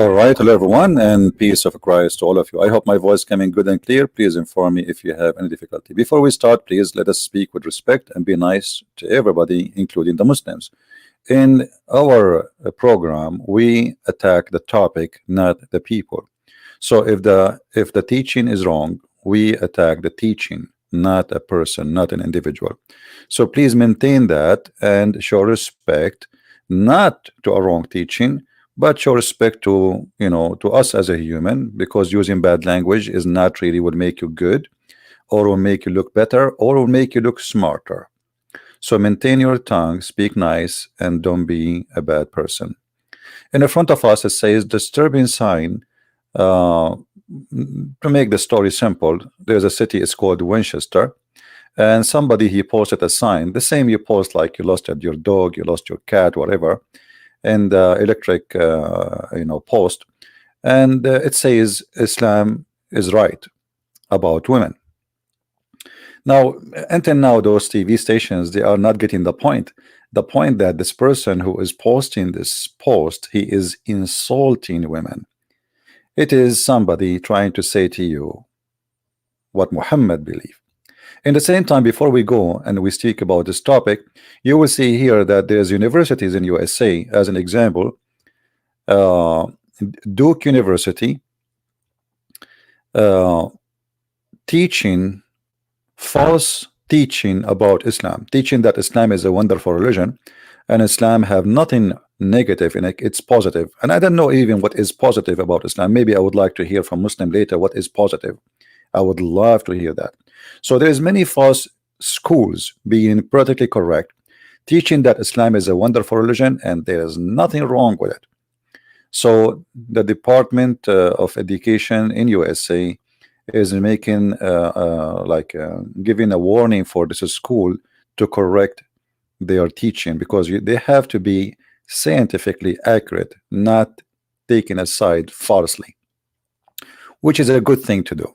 All right, hello everyone, and peace of Christ to all of you. I hope my voice coming good and clear. Please inform me if you have any difficulty. Before we start, please let us speak with respect and be nice to everybody, including the Muslims. In our program, we attack the topic, not the people. So if the teaching is wrong, we attack the teaching, not a person, not an individual. So please maintain that and show respect, not to a wrong teaching, but show respect to to us as a human, because using bad language is not really will make you good, or will make you look better, or will make you look smarter. So maintain your tongue, speak nice, and don't be a bad person. In the front of us it says disturbing sign. To make the story simple, there's a city, it's called Winchester, and somebody he posted a sign, the same you post like you lost your dog, you lost your cat, whatever, and electric post, and it says Islam is right about women. Now until now those TV stations, they are not getting the point that this person who is posting this post, he is insulting women. It is somebody trying to say to you what Muhammad believed. In the same time, before we go and we speak about this topic, you will see here that there's universities in USA, as an example, Duke University, teaching false teaching about Islam, teaching that Islam is a wonderful religion and Islam have nothing negative in it, it's positive. And I don't know even what is positive about Islam. Maybe I would like to hear from Muslim later what is positive. I would love to hear that. So there's many false schools being politically correct, teaching that Islam is a wonderful religion and there is nothing wrong with it. So the Department of Education in USA is making giving a warning for this school to correct their teaching, because they have to be scientifically accurate, not taken aside falsely, which is a good thing to do.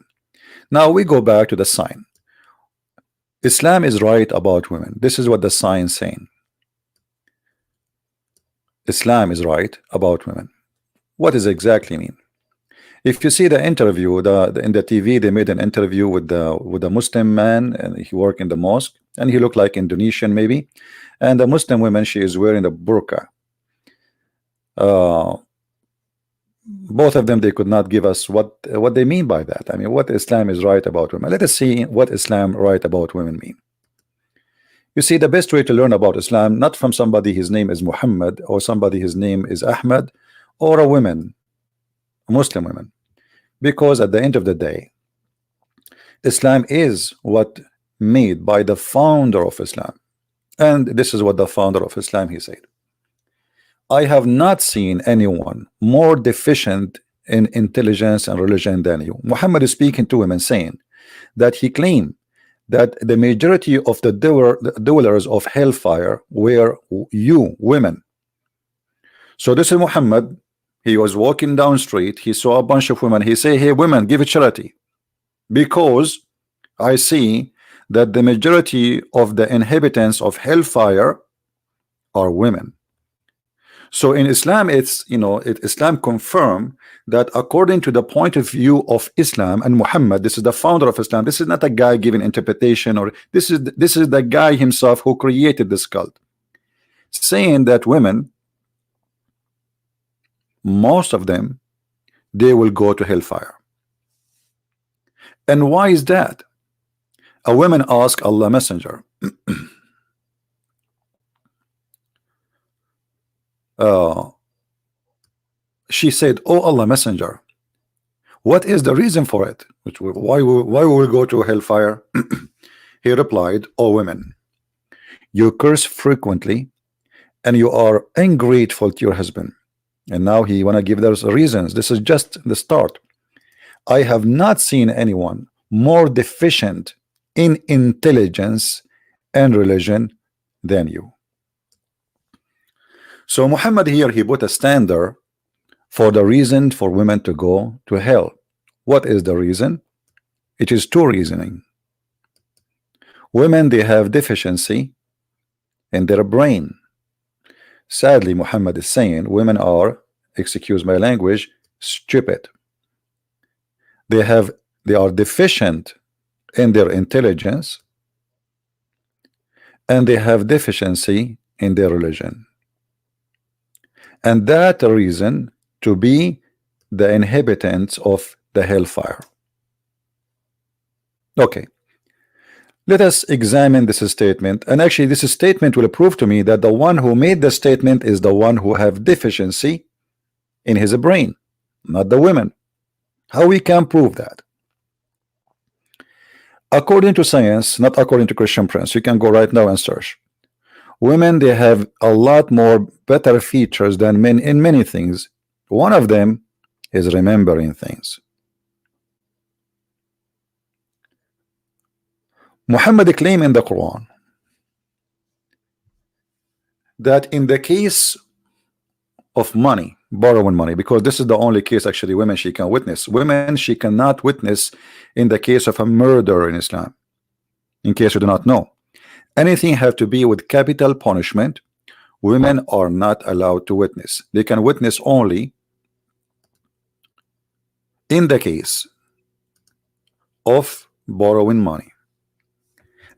Now we go back to the sign. Islam is right about women. This is what the sign is saying. Islam is right about women. What does exactly mean? If you see the interview, in the TV, they made an interview with a Muslim man, and he worked in the mosque, and he looked like Indonesian maybe, and the Muslim woman, she is wearing a burqa. Both of them, they could not give us what they mean by that. I mean, what Islam is right about women. Let us see what Islam right about women mean. You see, the best way to learn about Islam, not from somebody his name is Muhammad, or somebody his name is Ahmed, or a Muslim women, because at the end of the day, Islam is what made by the founder of Islam. And this is what the founder of Islam, he said: I have not seen anyone more deficient in intelligence and religion than you. Muhammad is speaking to him and saying that he claimed that the majority of the dwellers of hellfire were you women. So this is Muhammad. He was walking down street, he saw a bunch of women, he say, hey women, give it charity, because I see that the majority of the inhabitants of hellfire are women. So in Islam, it's Islam confirm that according to the point of view of Islam and Muhammad, this is the founder of Islam. This is not a guy giving interpretation, or this is the guy himself who created this cult, saying that women, most of them, they will go to hellfire. And why is that? A woman asked Allah Messenger, she said, oh Allah Messenger, what is the reason for it? Why will we go to hellfire? He replied, oh women, you curse frequently and you are ungrateful to your husband. And now he want to give those reasons. This is just the start. I have not seen anyone more deficient in intelligence and religion than you. So Muhammad here, he put a standard for the reason for women to go to hell. What is the reason? It is two reasoning. Women, they have deficiency in their brain. Sadly, Muhammad is saying women are excuse my language, stupid. They are deficient in their intelligence, and they have deficiency in their religion, and that a reason to be the inhabitants of the hellfire. Okay, let us examine this statement, and actually this statement will prove to me that the one who made the statement is the one who have deficiency in his brain, not the women. How we can prove that? According to science, not according to Christian Prince. You can go right now and search. Women, they have a lot more better features than men in many things. One of them is remembering things. Muhammad claimed in the Quran that in the case of money, borrowing money, because this is the only case actually women she can witness. Women she cannot witness in the case of a murder in Islam. In case you do not know, anything have to be with capital punishment, women are not allowed to witness. They can witness only in the case of borrowing money,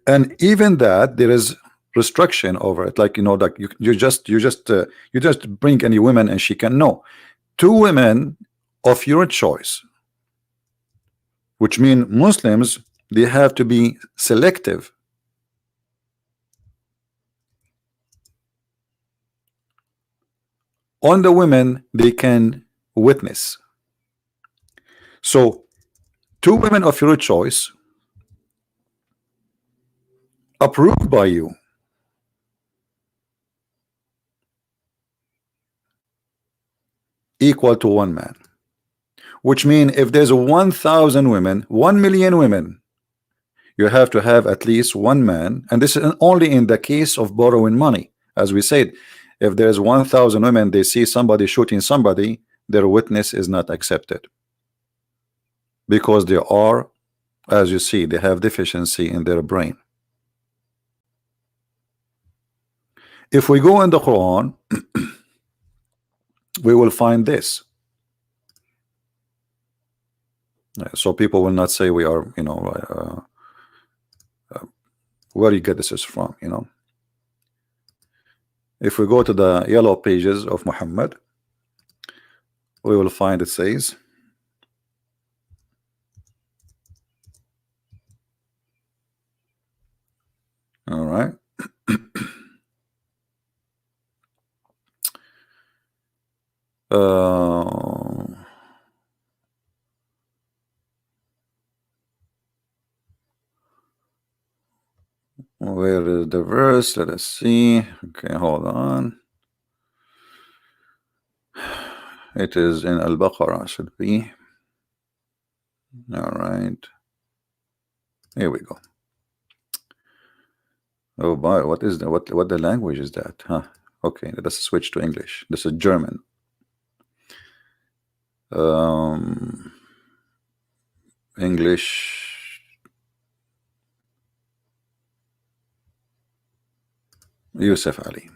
and even that there is restriction over it. Like, you know, like you just bring any women and she can know. Two women of your choice, which mean Muslims, they have to be selective. On the women they can witness. So two women of your choice approved by you equal to one man, which means if there's 1,000 women, 1 million women, you have to have at least one man. And this is only in the case of borrowing money. As we said, if there's 1,000 women, they see somebody shooting somebody, their witness is not accepted, because they are, as you see, they have deficiency in their brain. If we go in the Quran, we will find this. So people will not say we are, you know, where you get this is from, you know. If we go to the yellow pages of Muhammad, we will find it says, all right. Where is the verse? Let us see. Okay, hold on. It is in Al-Baqarah, should be. All right. Here we go. Oh boy, what is the what the language is that? Huh? Okay, let us switch to English. This is German. English. Yusuf Ali.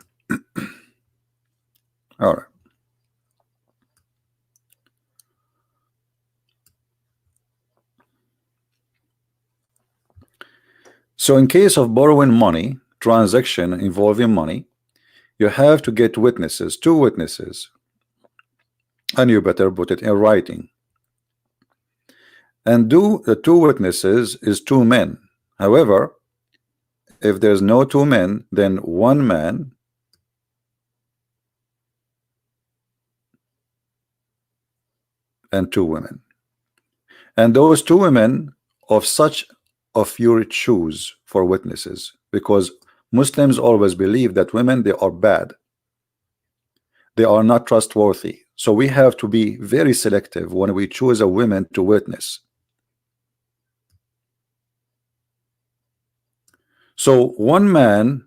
All right. So in case of borrowing money, transaction involving money, you have to get witnesses, two witnesses, and you better put it in writing. And the two witnesses is two men. However, if there's no two men, then one man and two women. And those two women of such of your choose for witnesses, because Muslims always believe that women, they are bad, they are not trustworthy. So we have to be very selective when we choose a woman to witness. So one man,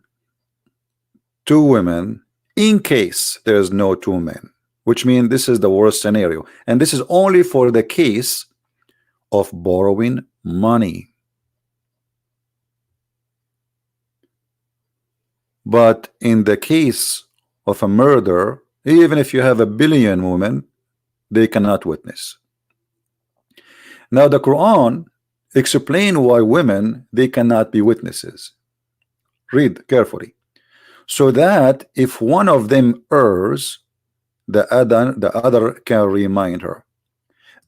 two women, in case there is no two men, which means this is the worst scenario, and this is only for the case of borrowing money. But in the case of a murder Even if you have a billion women, they cannot witness. Now the Quran explain why women they cannot be witnesses. Read carefully. So that if one of them errs, the other can remind her.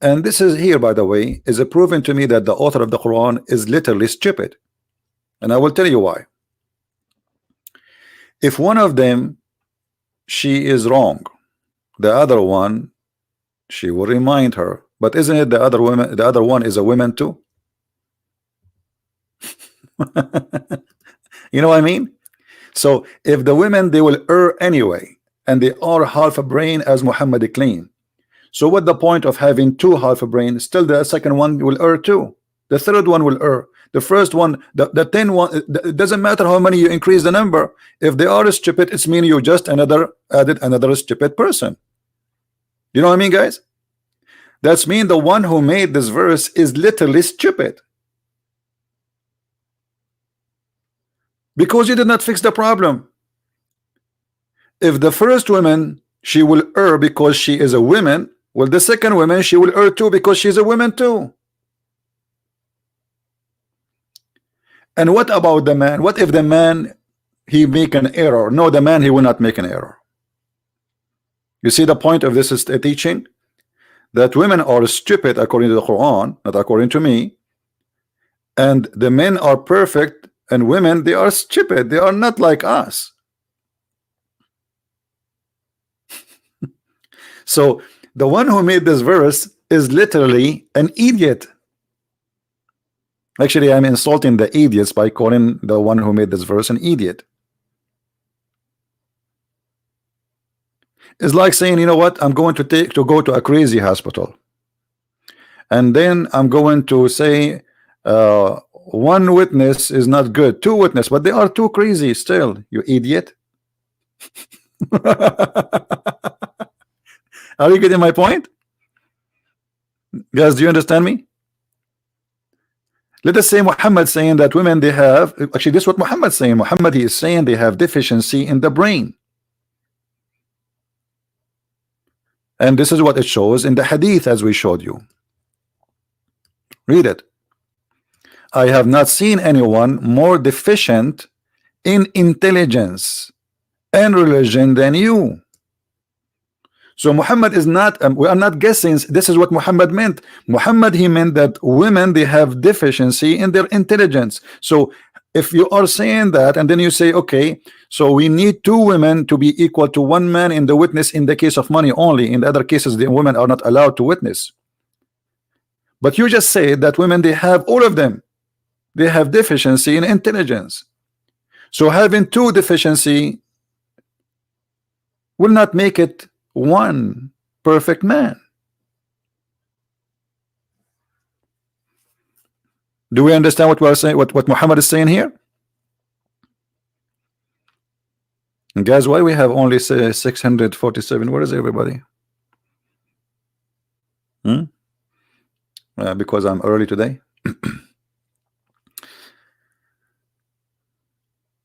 And this is here, by the way, is a proven to me that the author of the Quran is literally stupid. And I will tell you why. If one of them she is wrong, the other one she will remind her. But isn't it the other woman, the other one is a woman too? You know what I mean? So if the women they will err anyway, and they are half a brain as Muhammad claimed, so what the point of having two half a brain? Still the second one will err too, the third one will err, the first one, the 10 one, it doesn't matter how many you increase the number. If they are stupid, it's mean you just added another stupid person. You know what I mean, guys? That's mean the one who made this verse is literally stupid, because you did not fix the problem. If the first woman she will err because she is a woman, well, the second woman she will err too because she's a woman too. And what about the man? What if the man he make an error? No, the man he will not make an error. You see the point of this is a teaching that women are stupid according to the Quran, not according to me, and the men are perfect, and women they are stupid. They are not like us. So the one who made this verse is literally an idiot. Actually, I'm insulting the idiots by calling the one who made this verse an idiot. It's like saying, you know what, I'm going to go to a crazy hospital, and then I'm going to say one witness is not good, two witnesses, but they are too crazy still, you idiot. Are you getting my point? Guys, do you understand me? Let us say Muhammad saying that women they have, actually this is what Muhammad saying. Muhammad he is saying they have deficiency in the brain. And this is what it shows in the hadith as we showed you. Read it. I have not seen anyone more deficient in intelligence and religion than you. So Muhammad is not, we are not guessing. This is what Muhammad meant. Muhammad he meant that women they have deficiency in their intelligence. So if you are saying that, and then you say, okay, so we need two women to be equal to one man in the witness in the case of money only. In the other cases, the women are not allowed to witness. But you just say that women they have all of them. They have deficiency in intelligence. So having two deficiency will not make it one perfect man. Do we understand what we are saying, what Muhammad is saying here? And guys, why we have only 647? Where is everybody? Because I'm early today.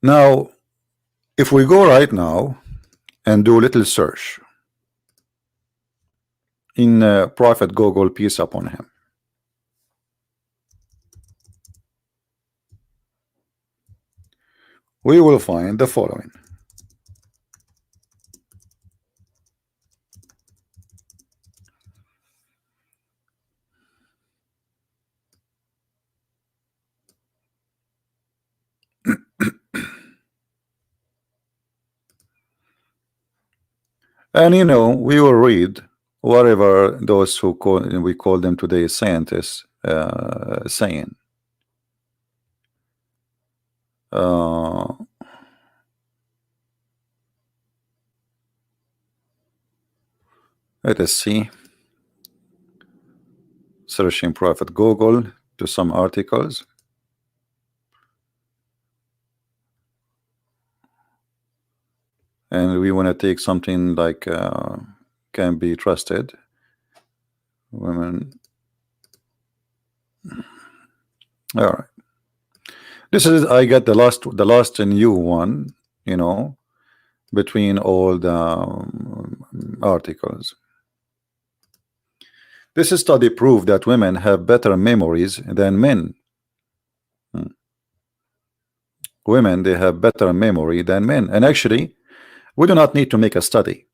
Now if we go right now and do a little search in Prophet Google, peace upon him, we will find the following. And you know, we will read whatever those who we call them today scientists saying. Let us see. Searching Prophet Google to some articles. And we want to take something like can be trusted. Women. All right. This is, I got the last new one, you know, between all the articles. This study proved that women have better memories than men. Women, they have better memory than men. And actually, we do not need to make a study.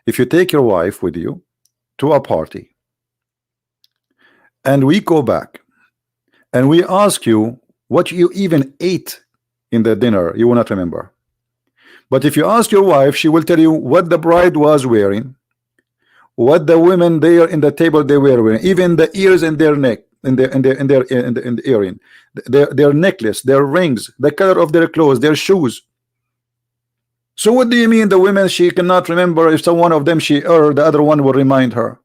If you take your wife with you to a party and we go back and we ask you what you even ate in the dinner, you will not remember. But if you ask your wife, she will tell you what the bride was wearing, what the women there in the table they were wearing, even the ears in their neck, in the earring, their necklace, their rings, the color of their clothes, their shoes. So what do you mean the women she cannot remember if some one of them she or the other one will remind her?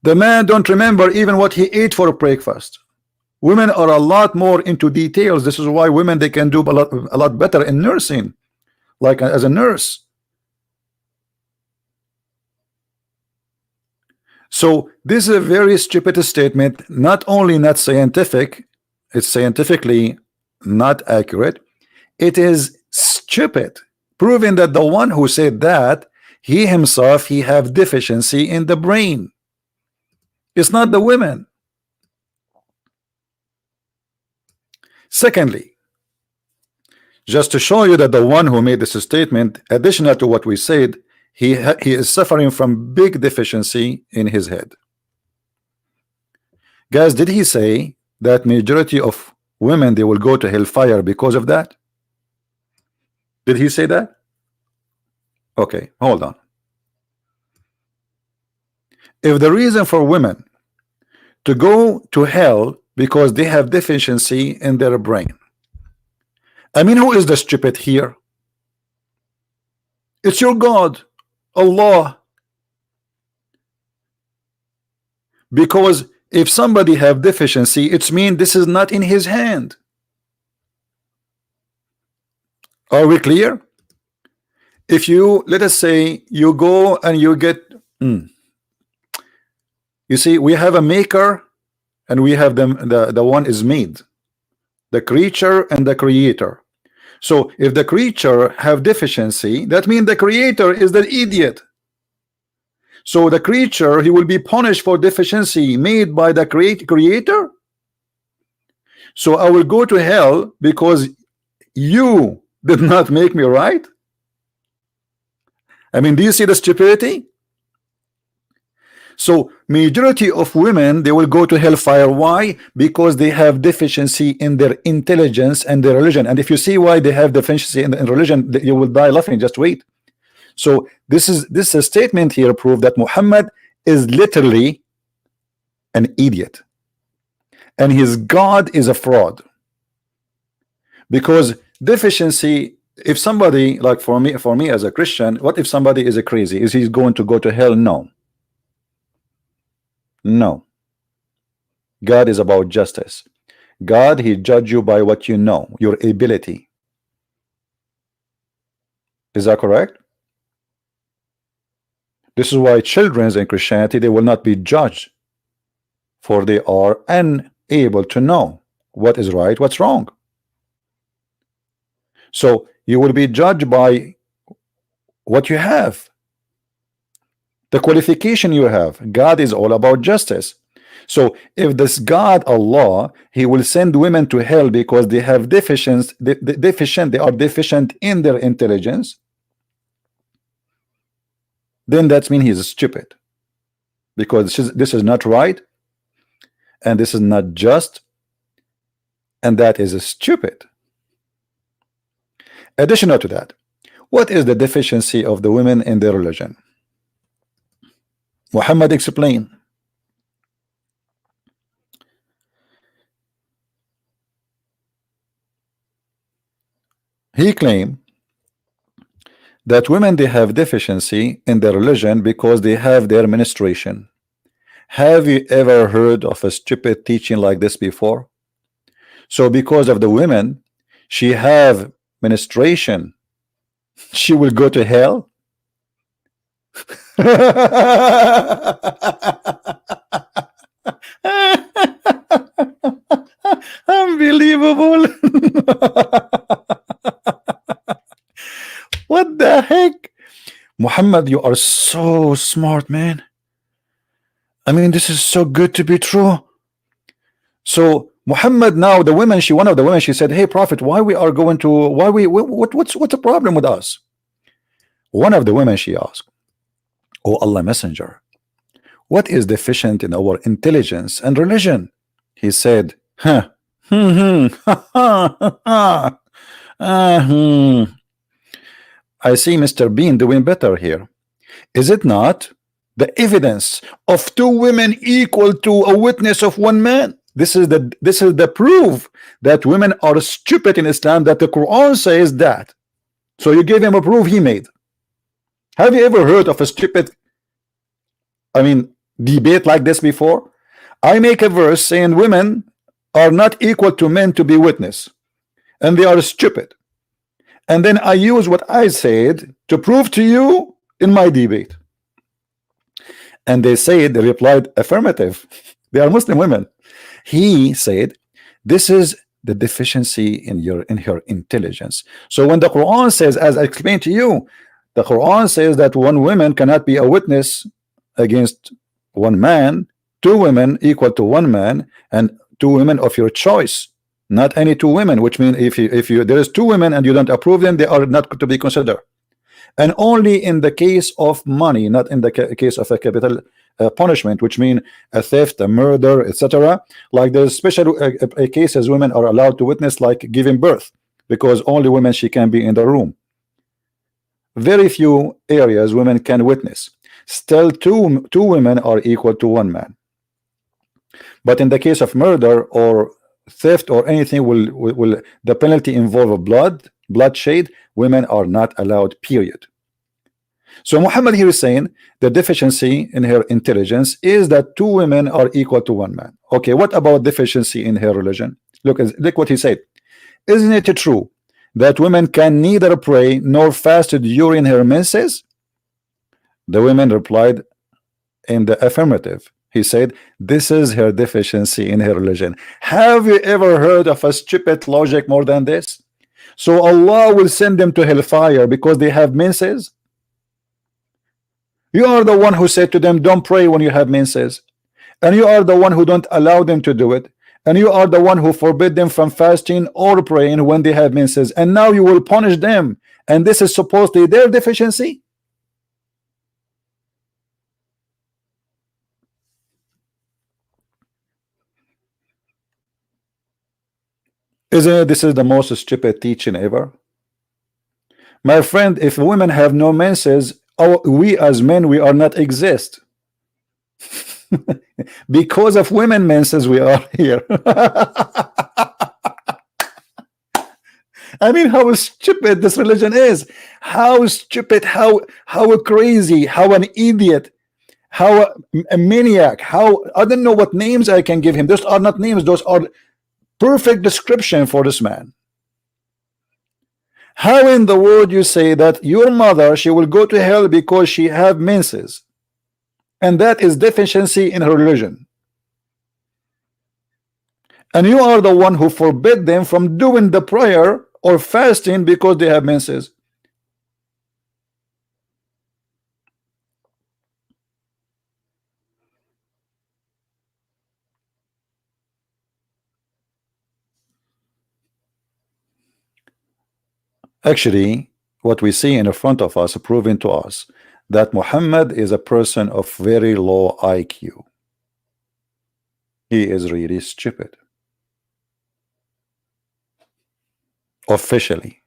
The man don't remember even what he ate for breakfast. Women are a lot more into details. This is why women they can do a lot better in nursing, like as a nurse. So this is a very stupid statement. Not only not scientific, it's scientifically not accurate. It is stupid, proving that the one who said that he himself he have deficiency in the brain. It's not the women. Secondly, just to show you that the one who made this statement, additional to what we said, he is suffering from big deficiency in his head. Guys, did he say that majority of women they will go to hellfire because of that? Did he say that? Okay, hold on. If the reason for women to go to hell because they have deficiency in their brain, I mean, who is the stupid here? It's your God, Allah. Because if somebody have deficiency, it's mean this is not in his hand. Are we clear? If you, let us say you go and you get you see, we have a maker and we have the one is made, the creature and the creator. So if the creature have deficiency, that means the creator is the idiot. So the creature he will be punished for deficiency made by the creator. So I will go to hell because you did not make me right. I mean, do you see the stupidity? So majority of women they will go to hellfire. Why? Because they have deficiency in their intelligence and their religion. And if you see why they have deficiency in religion, you will die laughing. Just wait. So this is a statement here prove that Muhammad is literally an idiot and his God is a fraud. Because deficiency, if somebody like for me as a Christian, what if somebody is a crazy? Is he going to go to hell? No. No. God is about justice. God, he judge you by what you know, your ability. Is that correct? This is why children in Christianity they will not be judged, for they are unable to know what is right, what's wrong. So you will be judged by what you have, the qualification you have. God is all about justice. So if this God Allah he will send women to hell because they have they are deficient in their intelligence, then that means he's stupid, because this is not right and this is not just, and that is stupid. Additional to that, what is the deficiency of the women in their religion? Muhammad explained. He claimed that women they have deficiency in their religion because they have their menstruation. Have you ever heard of a stupid teaching like this before? So because of the women she have menstruation, she will go to hell? Unbelievable. What the heck? Muhammad, you are so smart, man. I mean, this is so good to be true. So Muhammad, now the women, one of the women, she said, hey Prophet, why we are going to, what's the problem with us? One of the women, she asked, oh Allah Messenger, what is deficient in our intelligence and religion? He said, huh, I see Mr. Bean doing better here. Is it not the evidence of two women equal to a witness of one man? This is the proof that women are stupid in Islam, that the Quran says that. So you gave him a proof he made. Have you ever heard of a stupid, I mean, debate like this before? I make a verse saying women are not equal to men to be witness, and they are stupid. And then I use what I said to prove to you in my debate. And they replied affirmative. They are Muslim women. He said, this is the deficiency in her intelligence. So when the Quran says, as I explained to you, the Quran says that one woman cannot be a witness against one man, two women equal to one man, and two women of your choice, not any two women, which means if there is two women and you don't approve them, they are not to be considered. And only in the case of money, not in the case of a capital punishment, which means a theft, a murder, etc. Like there's special cases women are allowed to witness, like giving birth, because only women she can be in the room. Very few areas women can witness. Still, two women are equal to one man. But in the case of murder or theft or anything, will the penalty involve bloodshed? Women are not allowed, period. So Muhammad here is saying the deficiency in her intelligence is that two women are equal to one man. Okay, what about deficiency in her religion? Look what he said. Isn't it true that women can neither pray nor fast during her menses? The women replied in the affirmative. He said, this is her deficiency in her religion. Have you ever heard of a stupid logic more than this? So Allah will send them to hellfire because they have menses? You are the one who said to them, don't pray when you have menses. And you are the one who don't allow them to do it. And you are the one who forbid them from fasting or praying when they have menses. And now you will punish them. And this is supposedly their deficiency? Isn't it, this is the most stupid teaching ever? My friend, if women have no menses, we as men, we are not exist. Because of women menses, we are here. I mean, how stupid this religion is. How stupid, how crazy, how an idiot, how a maniac, how, I don't know what names I can give him. Those are not names, those are perfect description for this man. How in the world you say that your mother, she will go to hell because she have menses, and that is deficiency in her religion, and you are the one who forbid them from doing the prayer or fasting because they have menses? Actually, what we see in front of us proving to us that Muhammad is a person of very low IQ. He is really stupid. Officially.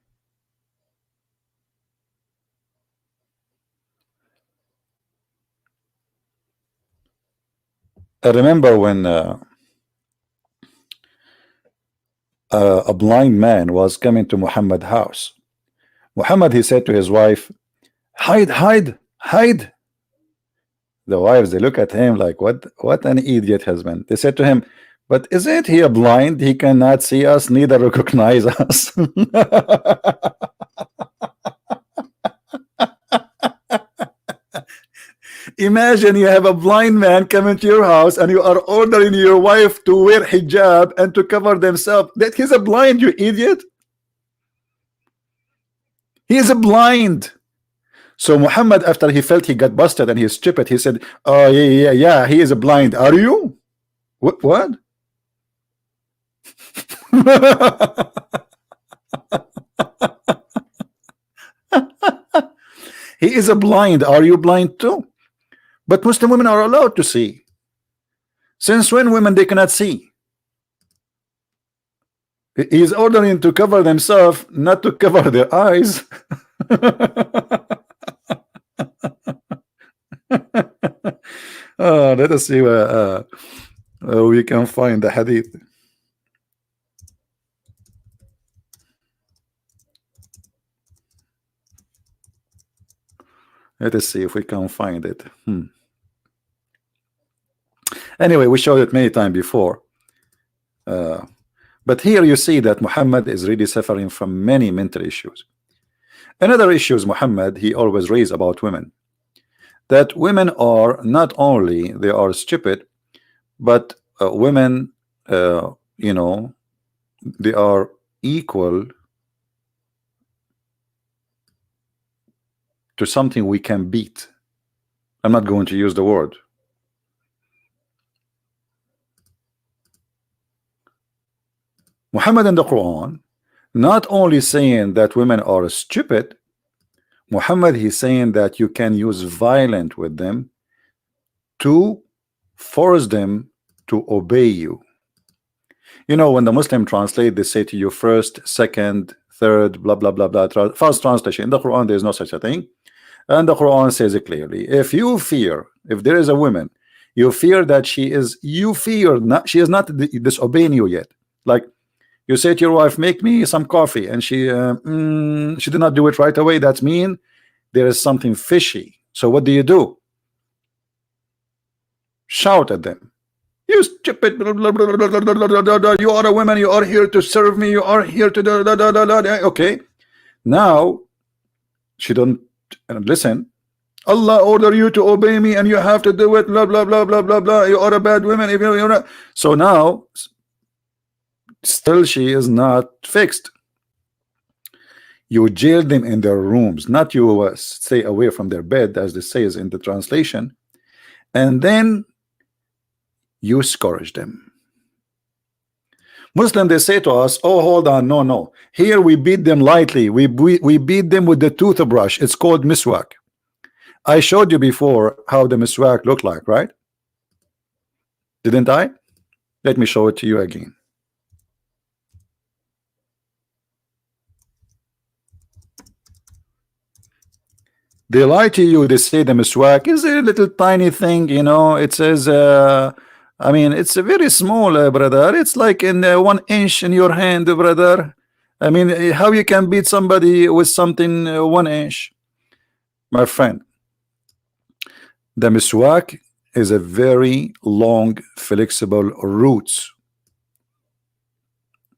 I remember when a blind man was coming to Muhammad's house. Muhammad, he said to his wife, hide, hide, hide. The wives, they look at him like, what an idiot husband. They said to him, but isn't he blind? He cannot see us, neither recognize us. Imagine you have a blind man coming to your house and you are ordering your wife to wear hijab and to cover themselves. That he's a blind, you idiot. He is a blind. So Muhammad, after he felt he got busted and he's stupid, he said, oh yeah, he is blind. Are you? What? He is a blind. Are you blind too? But Muslim women are allowed to see. Since when women they cannot see? He is ordering to cover themselves, not to cover their eyes. Let us see where we can find the hadith. Let us see if we can find it. Anyway, we showed it many times before. But here you see that Muhammad is really suffering from many mental issues. Another issue is Muhammad, he always raised about women. That women are not only they are stupid, but women, you know, they are equal to something we can beat. I'm not going to use the word. Muhammad in the Quran not only saying that women are stupid, Muhammad he's saying that you can use violence with them to force them to obey you. You know, when the Muslim translate, they say to you first, second, third, blah blah blah blah. First translation. In the Quran there is no such a thing, and the Quran says it clearly. If you fear, if there is a woman, you fear that she is she is not disobeying you yet. Like you say to your wife, make me some coffee, and she did not do it right away. That means there is something fishy. So what do? Shout at them. You stupid, blah, blah, blah, blah, blah, blah, you are a woman, you are here to serve me, you are here to okay. Now she don't listen. Allah order you to obey me and you have to do it, blah blah blah blah blah blah. You are a bad woman if you're not. So now still she is not fixed. You jail them in their rooms, not you stay away from their bed, as this says in the translation, and then you scourge them. Muslim, they say to us, oh hold on, no, here we beat them lightly, we beat them with the toothbrush. It's called miswak. I showed you before how the miswak looked like, right? Didn't I? Let me show it to you again. They lie to you. They say the miswak is a little tiny thing, you know. It says I mean, it's a very small, brother. It's like in 1 inch in your hand, brother. I mean, how you can beat somebody with something 1 inch? My friend, the miswak is a very long, flexible roots.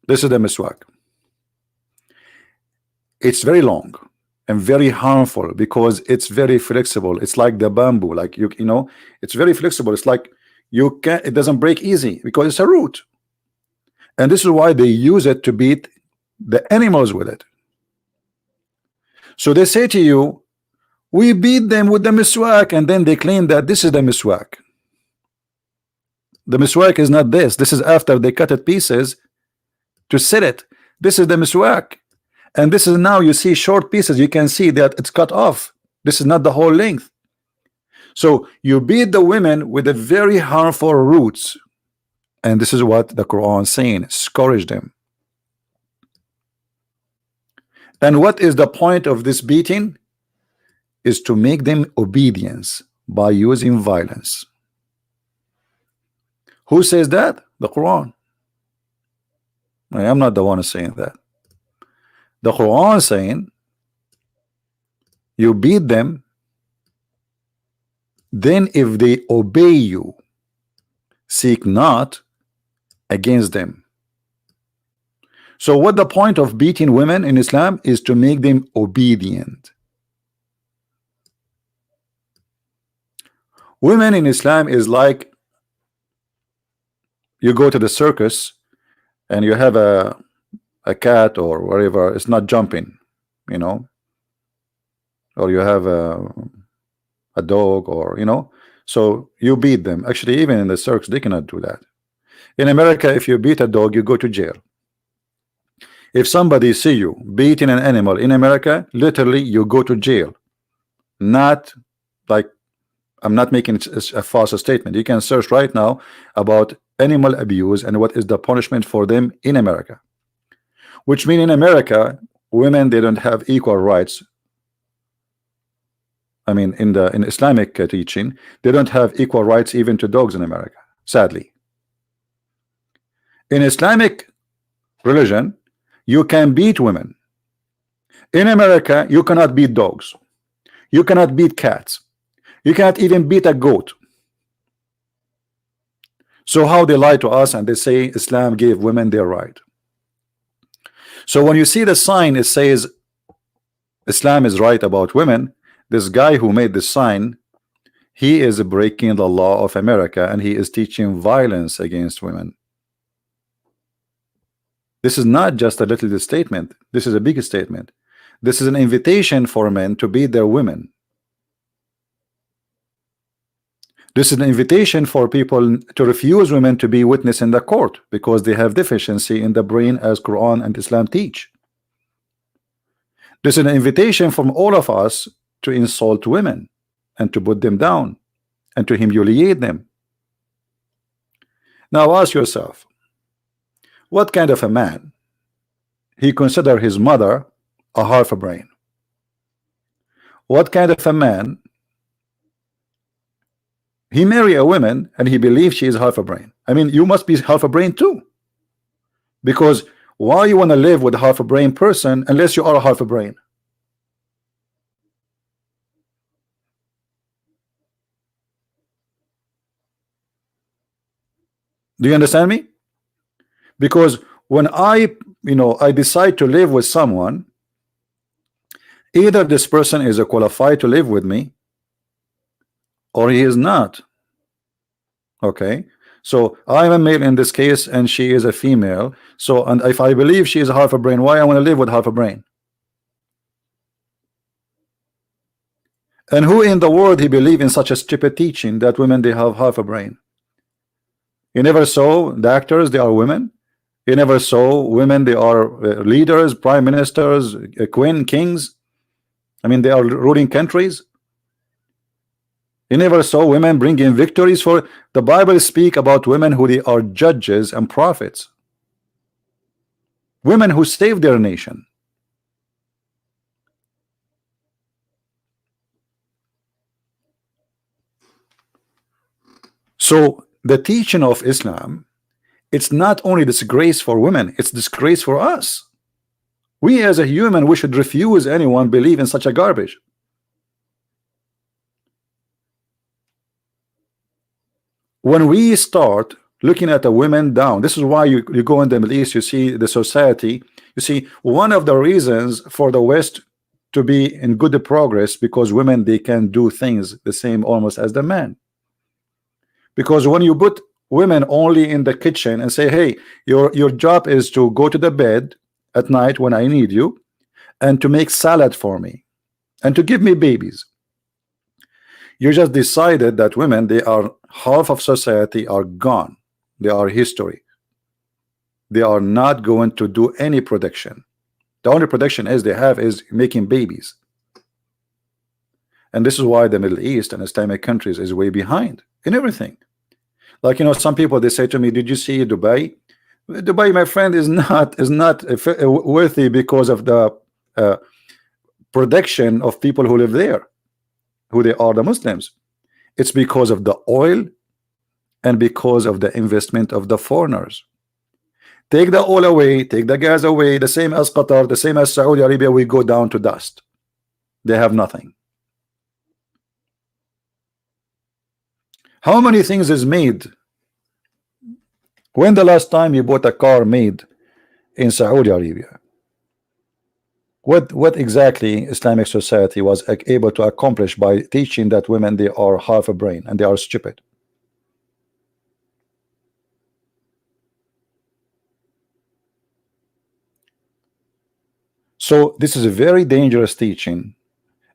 This is the miswak. It's very long and very harmful because it's very flexible. It's like the bamboo, like you know, it's very flexible. It's like you can, it doesn't break easy because it's a root, and this is why they use it to beat the animals with it. So they say to you, we beat them with the miswak, and then they claim that this is the miswak. The miswak is not this. This is after they cut it pieces to set it. This is the miswak, and this is now you see short pieces. You can see that it's cut off. This is not the whole length. So you beat the women with the very harmful roots, and this is what the Quran is saying, scourge them. And what is the point of this beating? Is to make them obedience by using violence. Who says that? The Quran. I am not the one saying that. The Quran is saying you beat them, then if they obey you, seek not against them. So what the point of beating women in Islam is to make them obedient. Women in Islam is like you go to the circus and you have a cat or whatever, it's not jumping, you know. or you have a dog, or so you beat them. Actually, even in the circus, they cannot do that. In America, if you beat a dog, you go to jail. If somebody see you beating an animal in America, literally you go to jail. Not like, I'm not making a false statement. You can search right now about animal abuse and what is the punishment for them in America. Which mean in America, women, they don't have equal rights. I mean, in Islamic teaching, they don't have equal rights even to dogs in America, sadly. In Islamic religion, you can beat women. In America, you cannot beat dogs. You cannot beat cats. You cannot even beat a goat. So how they lie to us and they say Islam gave women their right. So when you see the sign, it says Islam is right about women. This guy who made this sign, he is breaking the law of America, and he is teaching violence against women. This is not just a little statement. This is a big statement. This is an invitation for men to beat their women. This is an invitation for people to refuse women to be witness in the court because they have deficiency in the brain, as Quran and Islam teach. This is an invitation from all of us to insult women and to put them down and to humiliate them. Now ask yourself, what kind of a man he consider his mother a half a brain? What kind of a man he marry a woman and he believes she is half a brain? I mean, you must be half a brain too, because why you want to live with a half a brain person unless you are a half a brain? Do you understand me? Because when I decide to live with someone, either this person is qualified to live with me or he is not. Okay, so I'm a male in this case and she is a female. So, and if I believe she is half a brain, why I want to live with half a brain? And who in the world he believe in such a stupid teaching that women, they have half a brain? You never saw doctors, they are women. You never saw women, they are leaders, prime ministers, queen, kings. I mean, they are ruling countries. You never saw women bringing victories. For the Bible speak about women who they are judges and prophets, women who saved their nation. So the teaching of Islam, it's not only disgrace for women, it's disgrace for us. We as a human, we should refuse anyone believe in such a garbage. When we start looking at the women down, this is why you go in the Middle East, you see the society, you see one of the reasons for the West to be in good progress, because women, they can do things the same almost as the men. Because when you put women only in the kitchen and say, hey, your job is to go to the bed at night when I need you and to make salad for me and to give me babies, you just decided that women, they are half of society, are gone. They are history. They are not going to do any production. The only production is they have is making babies. And this is why the Middle East and Islamic countries is way behind in everything. Like, some people, they say to me, did you see Dubai? Dubai, my friend, is not worthy because of the production of people who live there, who they are, the Muslims. It's because of the oil and because of the investment of the foreigners. Take the oil away, take the gas away, the same as Qatar, the same as Saudi Arabia, we go down to dust. They have nothing. How many things is made? When the last time you bought a car made in Saudi Arabia? What exactly Islamic society was able to accomplish by teaching that women, they are half a brain and they are stupid? So this is a very dangerous teaching,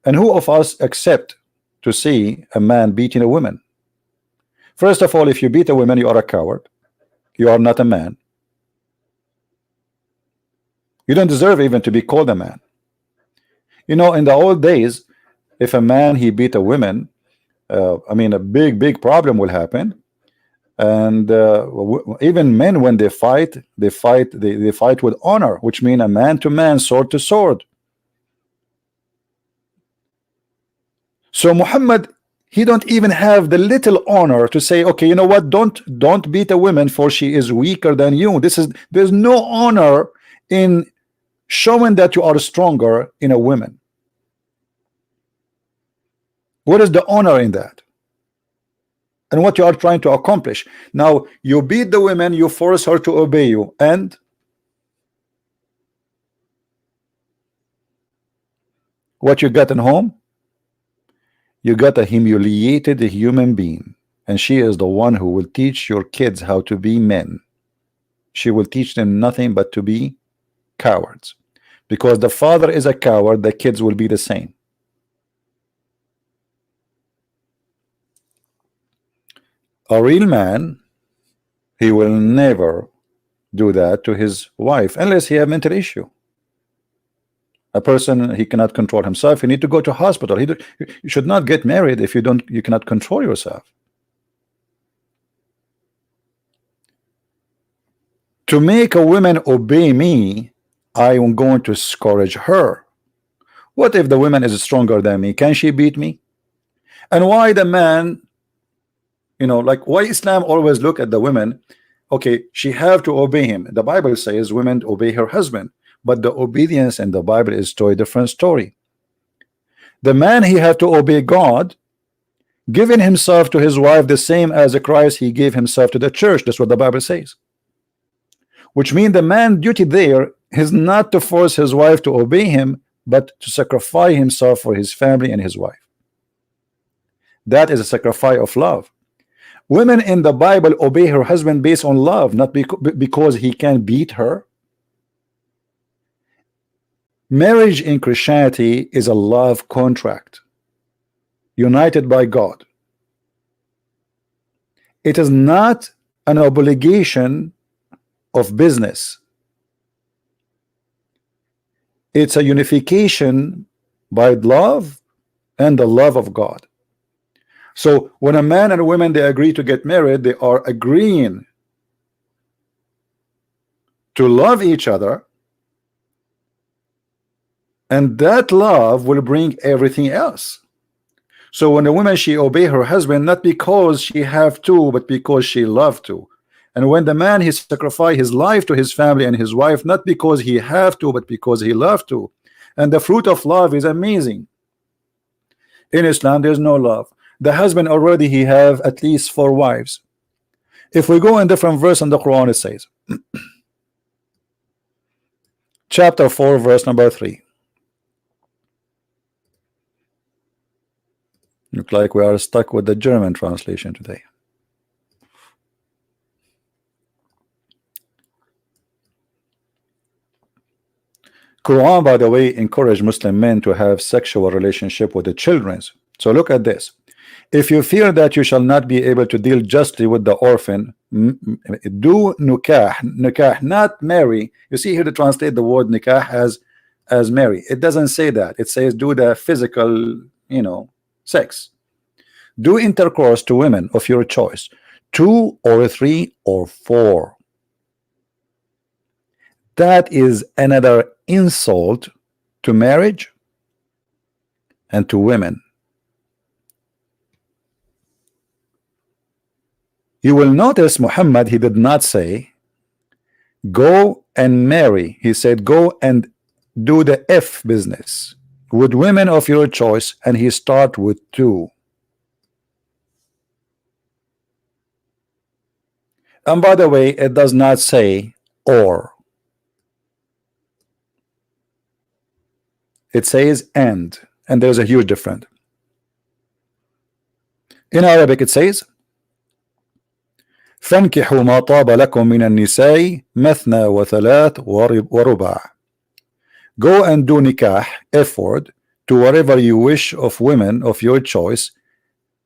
And who of us accept to see a man beating a woman? First of all, if you beat a woman, you are a coward. You are not a man. You don't deserve even to be called a man. You know, in the old days, if a man he beat a woman, I mean, a big problem will happen. And even men, when they fight with honor, which means a man to man, sword to sword. So Muhammad, he don't even have the little honor to say, okay, you know what, don't beat a woman, for she is weaker than you. There's no honor in showing that you are stronger in a woman. What is the honor in that? And what you are trying to accomplish? Now you beat the women, you force her to obey you, and what you got in home? You got a humiliated human being, and she is the one who will teach your kids how to be men. She will teach them nothing but to be cowards, because the father is a coward. The kids will be the same. A real man, he will never do that to his wife unless he have mental issue. A person, he cannot control himself. You need to go to hospital. You should not get married if you cannot control yourself. To make a woman obey me, I am going to discourage her. What if the woman is stronger than me? Can she beat me? And why the man, you know, like why Islam always look at the women? Okay, she have to obey him. The Bible says women obey her husband, but the obedience in the Bible is to a different story. The man, he have to obey God, giving himself to his wife the same as Christ he gave himself to the church. That's what the Bible says. Which means the man's duty there is not to force his wife to obey him, but to sacrifice himself for his family and his wife. That is a sacrifice of love. Women in the Bible obey her husband based on love, not because he can beat her. Marriage in Christianity is a love contract united by God. It is not an obligation of business. It's a unification by love and the love of God. So when a man and a woman, they agree to get married, they are agreeing to love each other, and that love will bring everything else. So when a woman, she obey her husband not because she have to, but because she love to. And when the man, he sacrifice his life to his family and his wife, not because he have to, but because he love to. And the fruit of love is amazing. In Islam, there's no love. The husband already, he have at least 4 wives. If we go in different verse in the Quran, it says chapter 4 verse number 3. Look like we are stuck with the German translation today. Quran, by the way, encourage Muslim men to have sexual relationship with the children. So look at this. If you fear that you shall not be able to deal justly with the orphan, do nikah, not marry. You see here, to translate the word nikah as marry. It doesn't say that. It says do the physical, you know, sex. Do intercourse to women of your choice, 2 or 3 or 4. That is another insult to marriage and to women. You will notice Muhammad, he did not say go and marry. He said go and do the F business with women of your choice, and he start with 2. And by the way, it does not say or. It says and there's a huge difference. In Arabic it says فانكحوا ما طاب لكم من النساء مثنى وثلاث ورباع. Go and do nikah, F word, to whatever you wish of women of your choice,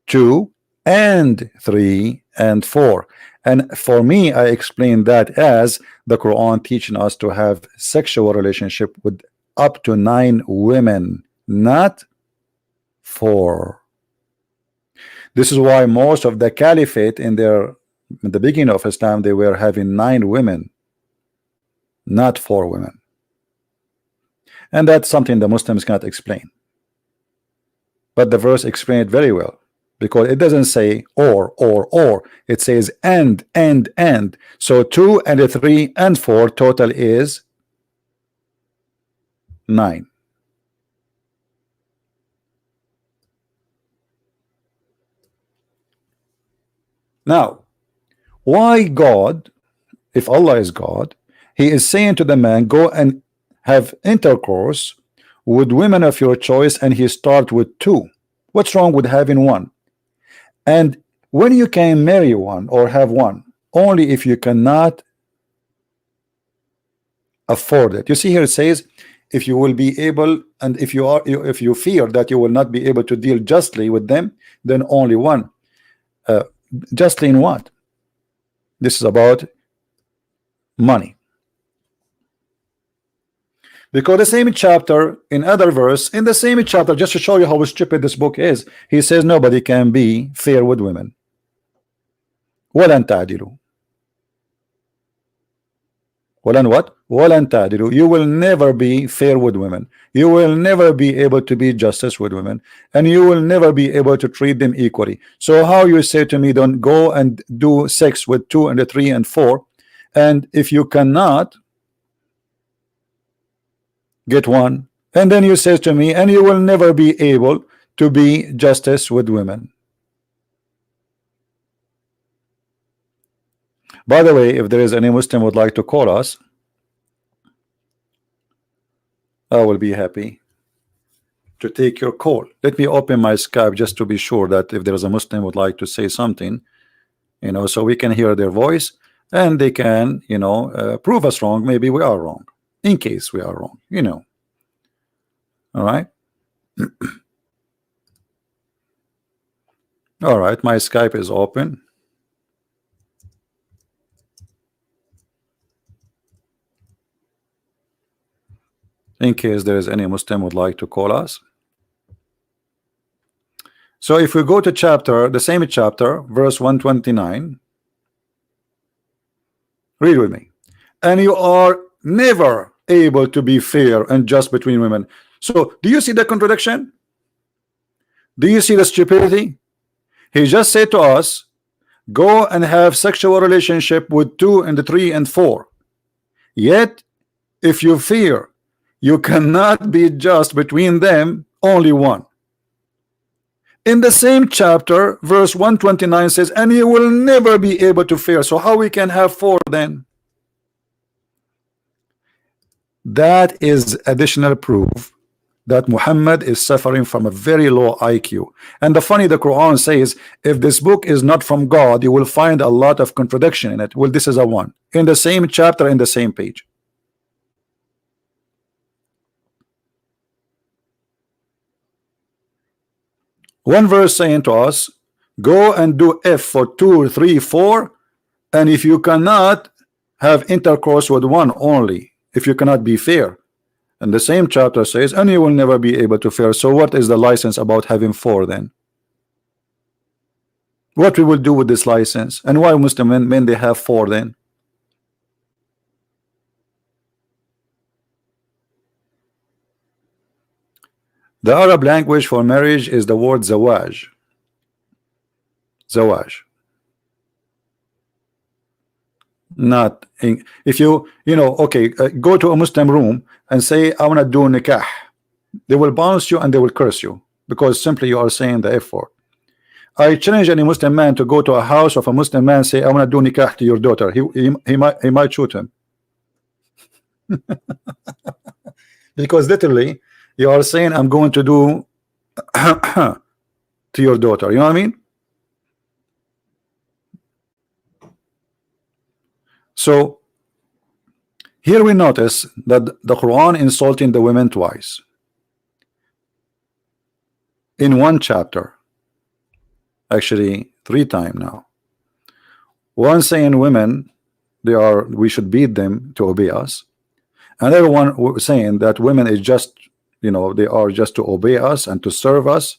2 and 3 and 4. And for me, I explain that as the Quran teaching us to have sexual relationship with up to 9 women, not 4. This is why most of the caliphate in the beginning of Islam, they were having 9 women, not 4 women. And that's something the Muslims cannot explain. But the verse explained it very well, because it doesn't say or. It says and. So 2 and 3 and 4 total is 9. Now, why God, if Allah is God, He is saying to the man, go and have intercourse with women of your choice, and He start with 2. What's wrong with having 1? And when you can marry 1 or have 1, only if you cannot afford it. You see here it says, if you will be able, and if you fear that you will not be able to deal justly with them, then only 1. Justly in what? This is about money. Because the same chapter, in other verse, in the same chapter, just to show you how stupid this book is, he says nobody can be fair with women. وَلَنْ تَعْدِلُوا. وَلَنْ what? وَلَنْ تَعْدِلُوا. You will never be fair with women. You will never be able to be justice with women, and you will never be able to treat them equally. So how you say to me, don't go and do sex with 2 and 3 and 4, and if you cannot get 1, and then you say to me, and you will never be able to be justice with women. By the way, if there is any Muslim would like to call us, I will be happy to take your call. Let me open my Skype just to be sure that if there is a Muslim would like to say something, so we can hear their voice, and they can, prove us wrong. Maybe we are wrong, in case we are wrong, All right. All right, my Skype is open. In case there is any Muslim would like to call us. So if we go to the same chapter, verse 129, read with me. And you are never able to be fair and just between women. So do you see the contradiction? Do you see the stupidity? He just said to us, go and have sexual relationship with 2 and 3 and 4. Yet, if you fear you cannot be just between them, only 1. In the same chapter, verse 129 says, and you will never be able to fear. So how we can have 4 then? That is additional proof that Muhammad is suffering from a very low IQ. And the Quran says, if this book is not from God, you will find a lot of contradiction in it. Well, this is a one in the same chapter, in the same page. One verse saying to us, go and do F for 2, 3, 4, and if you cannot have intercourse with 1 only, if you cannot be fair. And the same chapter says, and you will never be able to fair. So what is the license about having 4 then? What we will do with this license? And why Muslim men they have 4 then? The Arab language for marriage is the word zawaj. Zawaj. Not in, if you okay, go to a Muslim room and say I want to do nikah, they will bounce you and they will curse you because simply you are saying the F word. I challenge any Muslim man to go to a house of a Muslim man, say I want to do nikah to your daughter. He might shoot him because literally you are saying I'm going to do to your daughter. You know what I mean? So here we notice that the Quran insulting the women twice. in one chapter, actually 3 times now. One saying women, we should beat them to obey us. Another one saying that women is just, they are just to obey us and to serve us,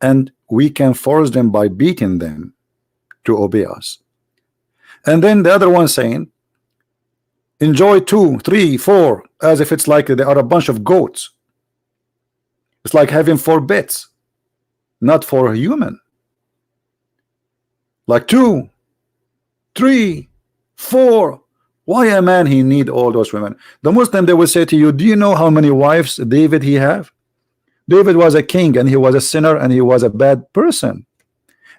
and we can force them by beating them to obey us. And then the other one saying enjoy 2, 3, 4, as if it's like they are a bunch of goats. It's like having 4 bits, not for a human. Like 2, 3, 4. Why a man he need all those women? The Muslim, they will say to you, do you know how many wives David he have? David was a king, and he was a sinner, and he was a bad person,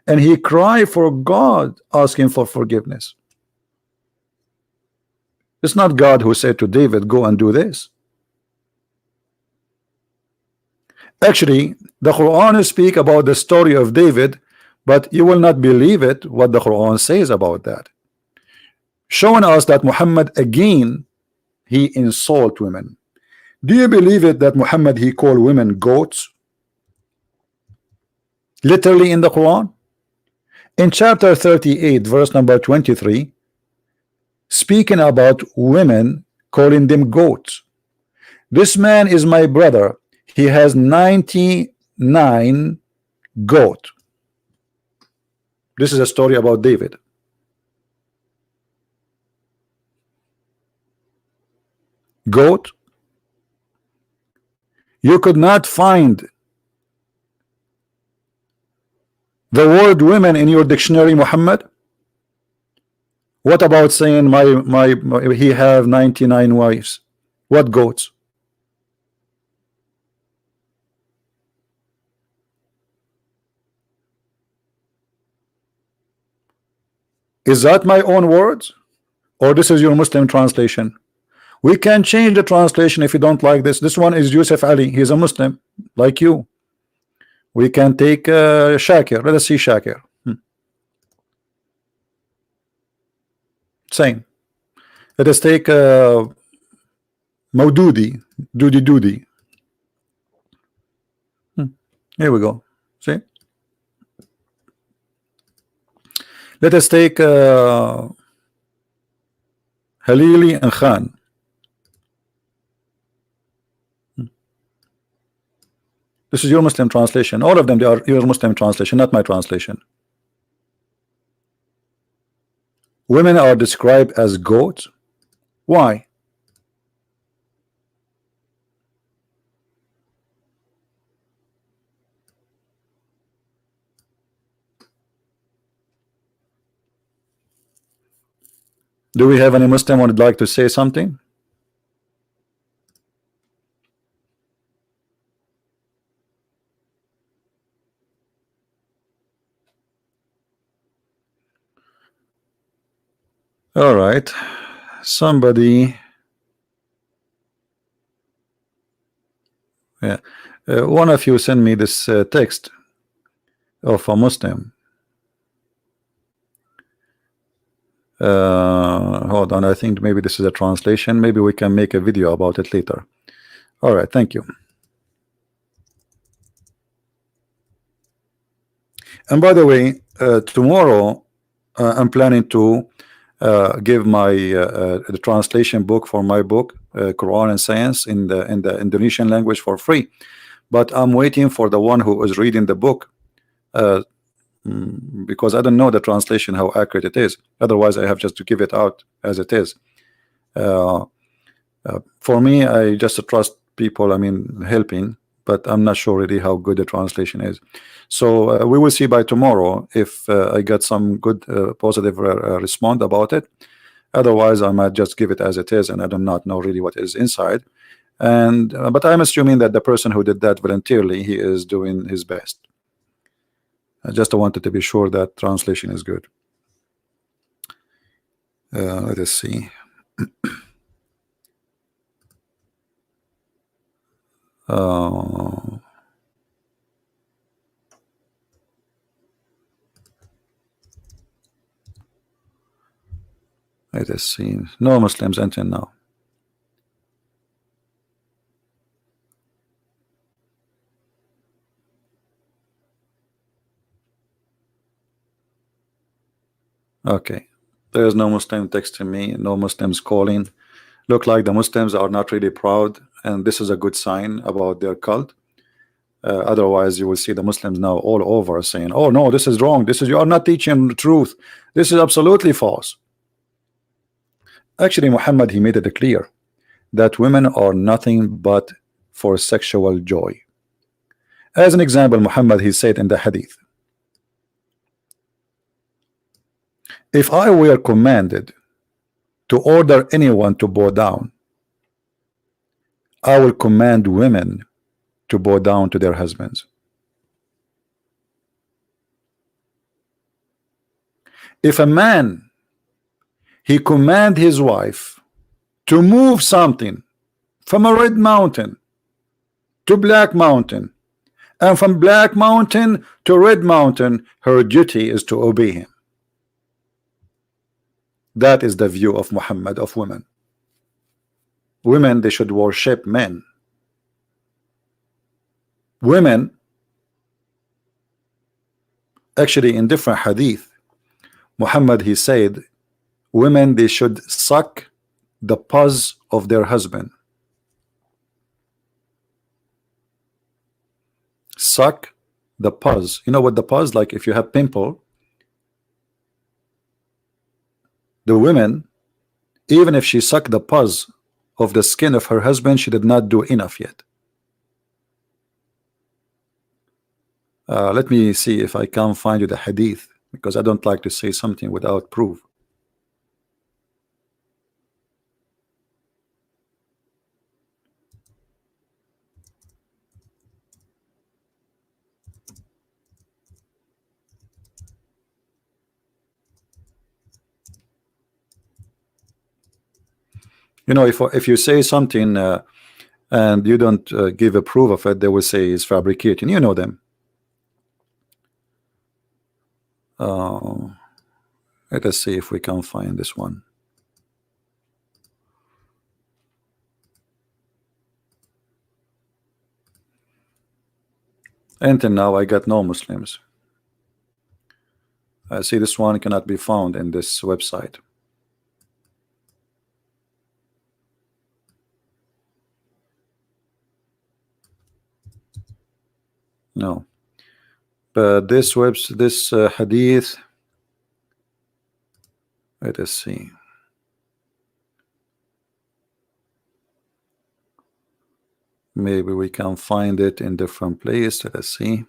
and he cried for God, asking for forgiveness. It's not God who said to David, go and do this. Actually, the Quran speak about the story of David, but you will not believe it what the Quran says about that, showing us that Muhammad again he insult women. Do you believe it that Muhammad he called women goats? Literally in the Quran, in chapter 38 verse number 23, speaking about women, calling them goats. This man is my brother, he has 99 goat. This is a story about David. Goat. You could not find the word women in your dictionary, Muhammad. What about saying my he have 99 wives? What goats? Is that my own words, or this is your Muslim translation? We can change the translation if you don't like this. This one is Yusuf Ali. He's a Muslim like you. We can take Shakir. Let us see Shakir. Same. Let us take Maududi. Doody. Here we go. See? Let us take Halili and Khan. This is your Muslim translation. All of them, they are your Muslim translation, not my translation. Women are described as goats. Why? Do we have any Muslim who would like to say something? All right. Somebody. Yeah. One of you send me this text of a Muslim. Hold on. I think maybe this is a translation. Maybe we can make a video about it later. All right. Thank you. And by the way, tomorrow I'm planning to give my the translation book for my book, Quran and Science, in the Indonesian language for free. But I'm waiting for the one who is reading the book, because I don't know the translation how accurate it is. Otherwise, I have just to give it out as it is. For me, I just trust people. I mean, helping, but I'm not sure really how good the translation is. So we will see by tomorrow if I get some good positive response about it. Otherwise, I might just give it as it is, and I do not know really what is inside. And but I'm assuming that the person who did that voluntarily, he is doing his best. I just wanted to be sure that translation is good. Let us see. Let us see. No Muslims enter now. Okay, there is no Muslim texting me, no Muslims calling. Look like the Muslims are not really proud, and this is a good sign about their cult. Otherwise, you will see the Muslims now all over saying, "Oh no, this is wrong. This is, you are not teaching the truth. This is absolutely false." Actually, Muhammad, he made it clear that women are nothing but for sexual joy. As an example, Muhammad, he said in the hadith, if I were commanded to order anyone to bow down, I will command women to bow down to their husbands. If a man, he command his wife to move something from a red mountain to black mountain, and from black mountain to red mountain, her duty is to obey him. That is the view of Muhammad of women. Women, they should worship men. Women, actually in different hadith, Muhammad, he said, women, they should suck the pus of their husband. Suck the pus. You know what the pus, like if you have pimple, the women, even if she sucked the pus of the skin of her husband, she did not do enough yet. Let me see if I can find you the hadith, because I don't like to say something without proof. You know, if you say something and you don't give a proof of it, they will say it's fabricating. You know them. Let us see if we can find this one. Until now, I got no Muslims. I see this one cannot be found in this website. No, but this hadith. Let us see. Maybe we can find it in different place. Let us see.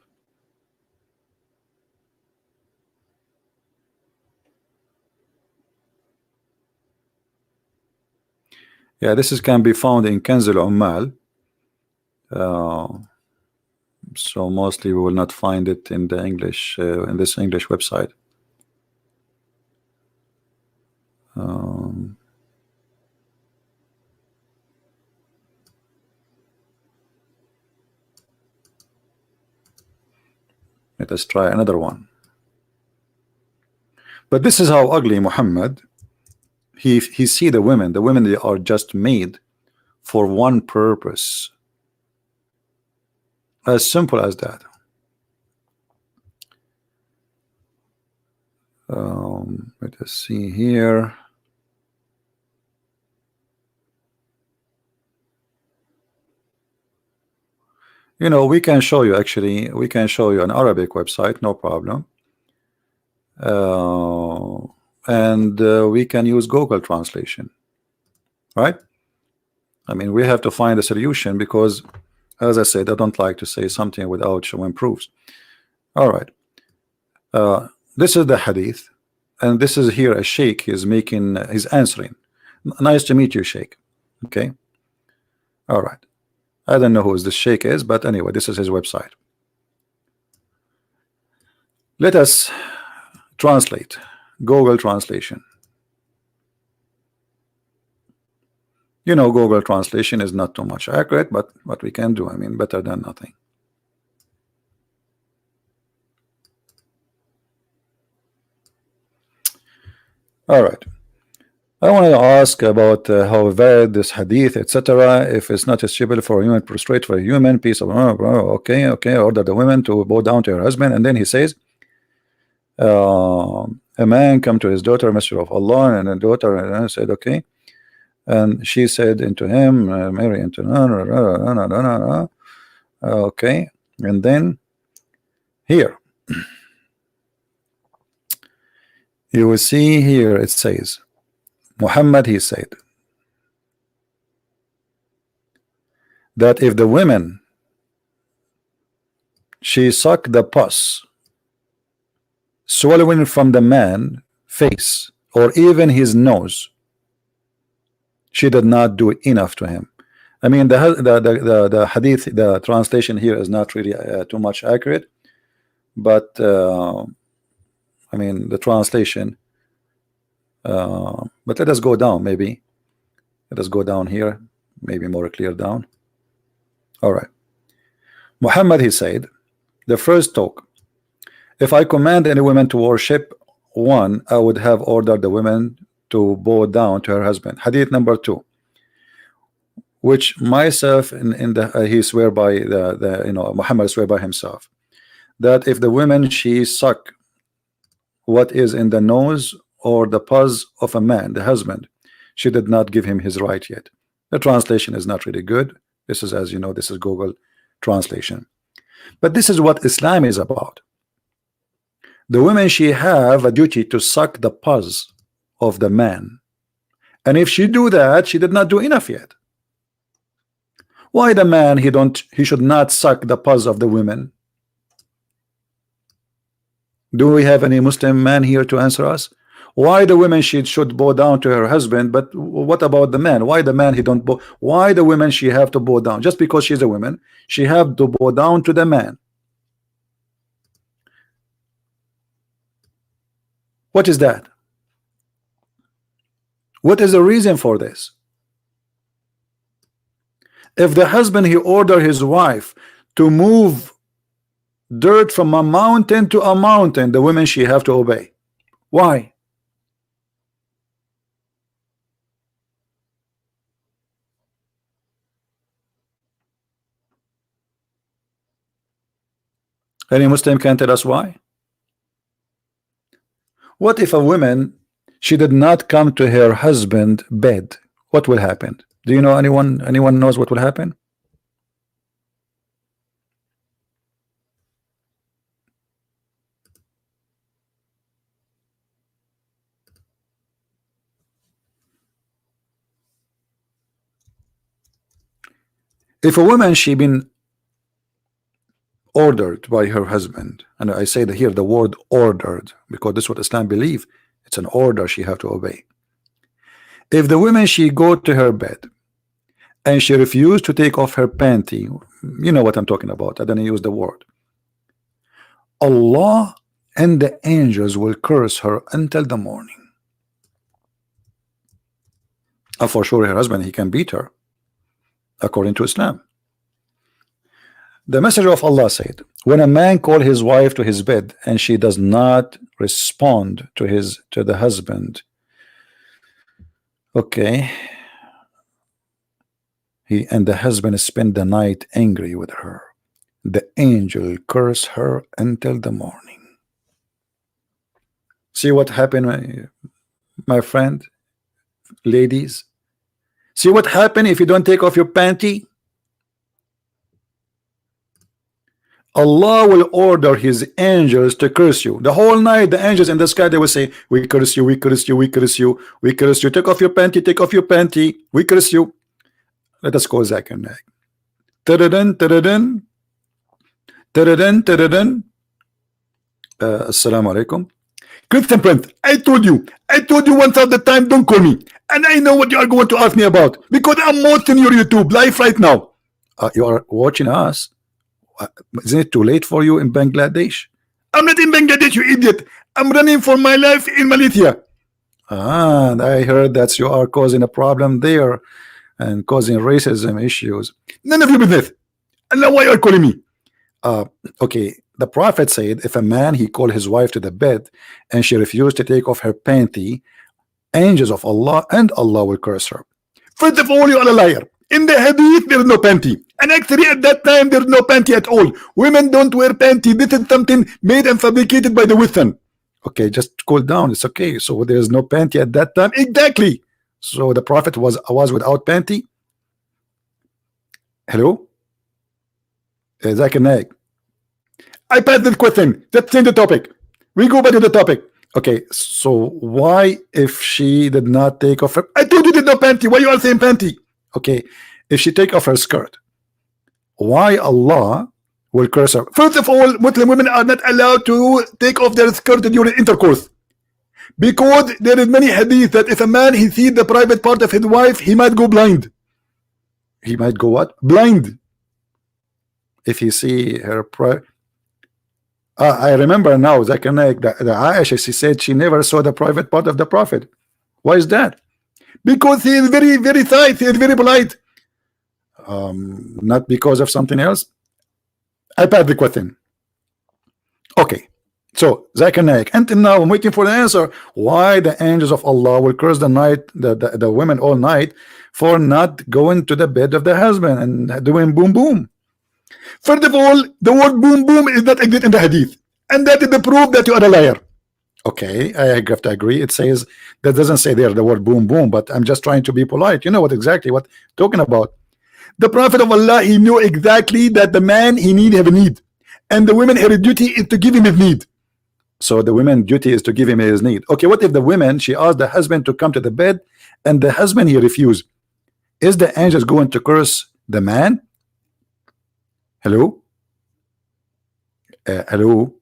Yeah, this can be found in Kanz al-Ummal. So mostly we will not find it in the English in this English website. Let us try another one. But this is how ugly Muhammad. He see the women. The women, they are just made for one purpose. As simple as that. Let us see here. You know, we can show you, actually, we can show you an Arabic website, no problem. And we can use Google translation, right? I mean, we have to find a solution because, as I said, I don't like to say something without showing proofs. All right. This is the hadith, and this is here a sheikh is making, he's answering. Nice to meet you, sheikh. Okay. All right. I don't know who this sheikh is, but anyway, this is his website. Let us translate. Google translation. You know, Google translation is not too much accurate, but what we can do, I mean, better than nothing. All right. I want to ask about how valid this hadith, etc. If it's not suitable for a human, prostrate for a human piece of okay, order the women to bow down to her husband, and then he says, a man come to his daughter, Messenger of Allah, and the daughter said, okay, and she said into him, Mary into okay, and then here you will see here it says, Muhammad, he said that if the women she sucked the pus swallowing from the man face or even his nose, she did not do enough to him. I mean, the hadith, the translation here is not really too much accurate, but I mean the translation. But let us go down. Maybe let us go down here. Maybe more clear down. All right. Muhammad, he said, the first talk. If I command any woman to worship one, I would have ordered the women to bow down to her husband. Hadith number 2, which myself in the he swear by the Muhammad swear by himself that if the women she suck what is in the nose or the pus of a man, the husband, she did not give him his right yet. The translation is not really good. This is, as you know, this is Google translation, but this is what Islam is about. The women she have a duty to suck the pus of the man, and if she do that, she did not do enough yet. Why the man he should not suck the pus of the women? Do we have any Muslim man here to answer us? Why the women she should bow down to her husband, but what about the man? Why the man he don't bow? Why the women she have to bow down? Just because she's a woman, she have to bow down to the man. What is that? What is the reason for this? If the husband he order his wife to move dirt from a mountain to a mountain, the women she have to obey. Why? Any Muslim can tell us why? What if a woman she did not come to her husband bed? What will happen? Do you know anyone knows what will happen? If a woman she been ordered by her husband, and I say that here the word ordered because this is what Islam believe, it's an order she have to obey. If the woman she go to her bed and she refused to take off her panty, you know what I'm talking about, I don't use the word, Allah and the angels will curse her until the morning. And for sure her husband he can beat her according to Islam. The Messenger of Allah said, when a man call his wife to his bed and she does not respond to the husband, okay, and the husband spend the night angry with her, the angel curse her until the morning. See what happened, my friend, ladies? See what happened if you don't take off your panty? Allah will order his angels to curse you. The whole night the angels in the sky they will say, we curse you, we curse you, we curse you, we curse you, take off your panty, take off your panty, we curse you. Let us go Zach and Nag. Tadadun, tadadun, tadadun, tadadun. Assalamu alaikum. Christian Prince, I told you 1,000 times, don't call me. And I know what you are going to ask me about because I'm watching your YouTube live right now. You are watching us. Isn't it too late for you in Bangladesh? I'm not in Bangladesh, you idiot. I'm running for my life in Malaysia. And I heard that you are causing a problem there and causing racism issues. None of your business. And now why you are calling me? Okay, the Prophet said if a man he called his wife to the bed and she refused to take off her panty, angels of Allah and Allah will curse her. First of all, you are a liar. In the hadith there is no panty, and actually at that time there is no panty at all. Women don't wear panty. This is something made and fabricated by the Western. Okay, just cool down. It's okay. So there is no panty at that time. Exactly. So the Prophet was without panty. Hello, Zakir Naik. I passed the question. Let's change the topic. We go back to the topic. Okay, so why if she did not take off her, I told you did no panty. Why you all saying panty? Okay, if she take off her skirt, why Allah will curse her? First of all, Muslim women are not allowed to take off their skirt during intercourse, because there is many hadith that if a man he sees the private part of his wife, he might go blind. He might go what? Blind. If he see her I remember now, Zakir Naik, the Aisha, she said she never saw the private part of the Prophet. Why is that? Because he is very, very tight. He is very polite. Not because of something else. I passed the question. Okay. So, Zakir Naik, until now I'm waiting for the answer. Why the angels of Allah will curse the women all night for not going to the bed of the husband and doing boom boom? First of all, the word boom boom is not exist in the hadith, and that is the proof that you are a liar. Okay, I have to agree. It says that doesn't say there the word boom boom, but I'm just trying to be polite. You know what exactly what talking about. The Prophet of Allah, he knew exactly that the man he have a need, and the women her duty is to give him his need. So the women's duty is to give him his need. Okay, what if the women she asked the husband to come to the bed, and the husband he refused? Is the angels going to curse the man? Hello? Hello?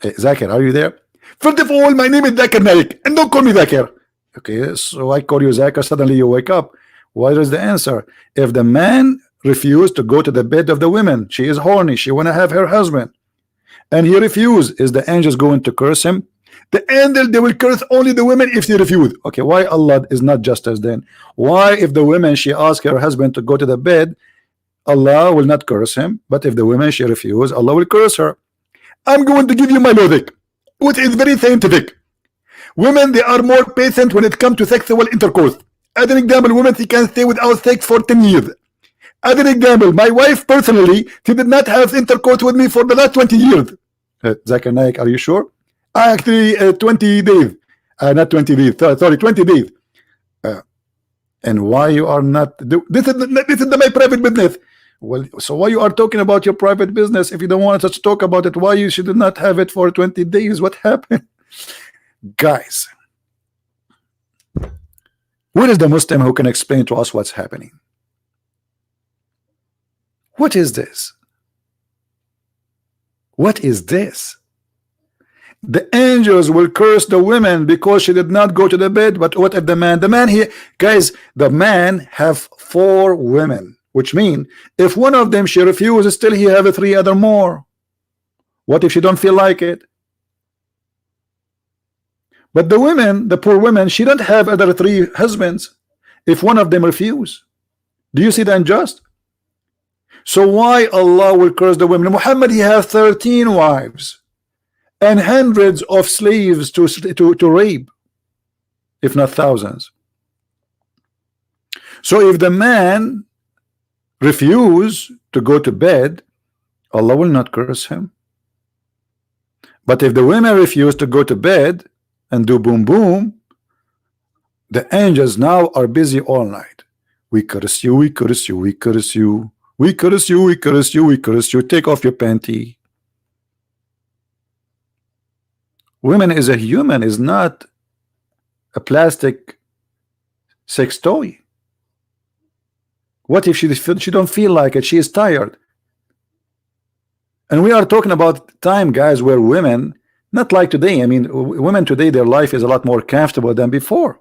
Zakir, are you there? First of all, my name is Zakir Naik, and don't call me Zakir. Okay, so I call you Zakir, suddenly you wake up. What is the answer? If the man refused to go to the bed of the women, she is horny, she want to have her husband, and he refused, is the angels going to curse him? The angel, they will curse only the women if they refuse. Okay, why Allah is not justice then? Why if the women she asked her husband to go to the bed, Allah will not curse him, but if the woman she refuse, Allah will curse her? I'm going to give you my logic, which is very scientific. Women, they are more patient when it comes to sexual intercourse. As an example, women, she can stay without sex for 10 years. As an example, my wife personally, she did not have intercourse with me for the last 20 years. Zakir Naik, are you sure? Actually, 20 days. Not 20 days, sorry, 20 days. And why you are not? This is my private business. Well, so why you are talking about your private business if you don't want us to talk about it? Why you should not have it for 20 days? What happened? Guys, where is the Muslim who can explain to us what's happening? What is this? What is this? The angels will curse the women because she did not go to the bed. But what if the man? The man here, guys, the man have 4 women, which mean if one of them she refuses, still he have 3 other more. What if she don't feel like it? But the women, the poor women, she don't have other 3 husbands. If one of them refuse, do you see the unjust? So why Allah will curse the women? Muhammad, he has 13 wives and hundreds of slaves to rape, if not thousands. So if the man refuse to go to bed, Allah will not curse him. But if the women refuse to go to bed and do boom boom, the angels now are busy all night. We curse you, we curse you, we curse you, we curse you, we curse you, we curse you. Take off your panty. Women is a human, is not a plastic sex toy. What if she don't feel like it? She is tired. And we are talking about time, guys, where women, not like today. I mean, women today, their life is a lot more comfortable than before.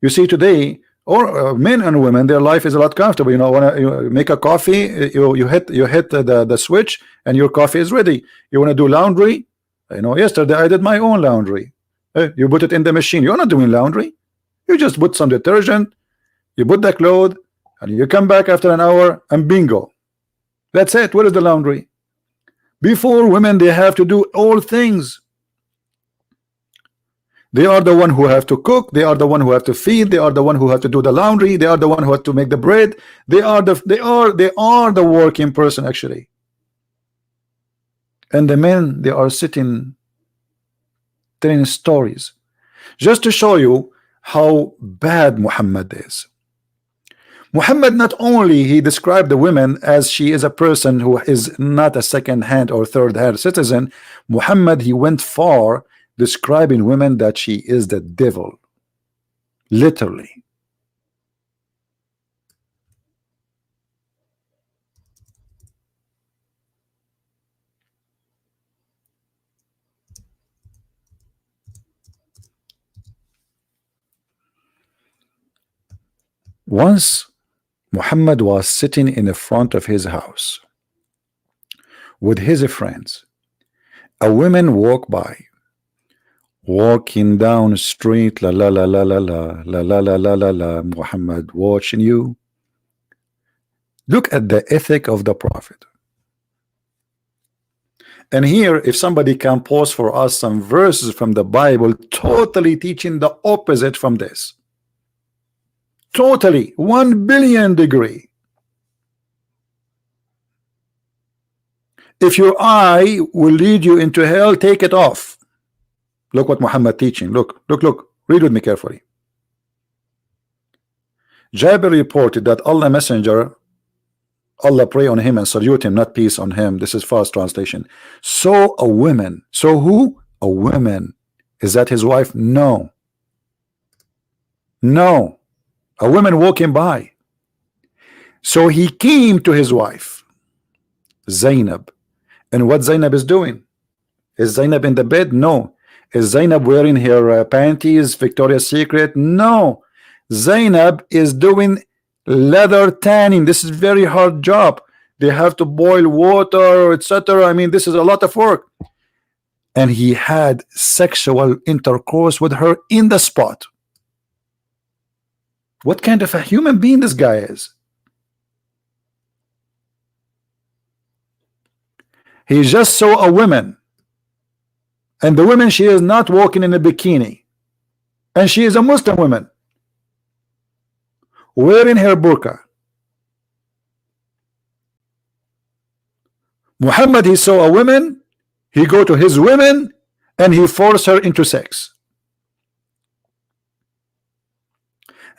You see today, or men and women, their life is a lot comfortable. You know, when you make a coffee, you hit the switch, and your coffee is ready. You want to do laundry. You know, yesterday I did my own laundry. You put it in the machine. You're not doing laundry. You just put some detergent, you put the clothes, and you come back after an hour, and bingo. That's it. Where is the laundry? Before, women, they have to do all things. They are the one who have to cook. They are the one who have to feed. They are the one who have to do the laundry. They are the one who have to make the bread. They are the working person actually. And the men, they are sitting telling stories, just to show you how bad Muhammad is. Muhammad not only he described the women as she is a person who is not a second-hand or third-hand citizen. Muhammad he went far describing women that she is the devil, literally. Once Muhammad was sitting in the front of his house with his friends. A woman walked by, walking down the street, la la la la la la la la la la la la, Muhammad watching you. Look at the ethic of the Prophet. And here, if somebody can post for us some verses from the Bible totally teaching the opposite from this. Totally, 1 billion degree. If your eye will lead you into hell, take it off. Look what Muhammad teaching. Look, look, look. Read with me carefully. Jabir reported that Allah Messenger, Allah pray on him and salute him, not peace on him. This is fast translation. Saw a woman. So who? A woman. Is that his wife? No. No. A woman walking by. So he came to his wife, Zainab. And what Zainab is doing? Is Zainab in the bed? No. Is Zainab wearing her panties, Victoria's Secret? No. Zainab is doing leather tanning. This is very hard job. They have to boil water, etc. I mean, this is a lot of work. And he had sexual intercourse with her in the spot. What kind of a human being this guy is? He just saw a woman, and the woman, she is not walking in a bikini, and she is a Muslim woman wearing her burqa. Muhammad, he saw a woman, he go to his women, and he forced her into sex.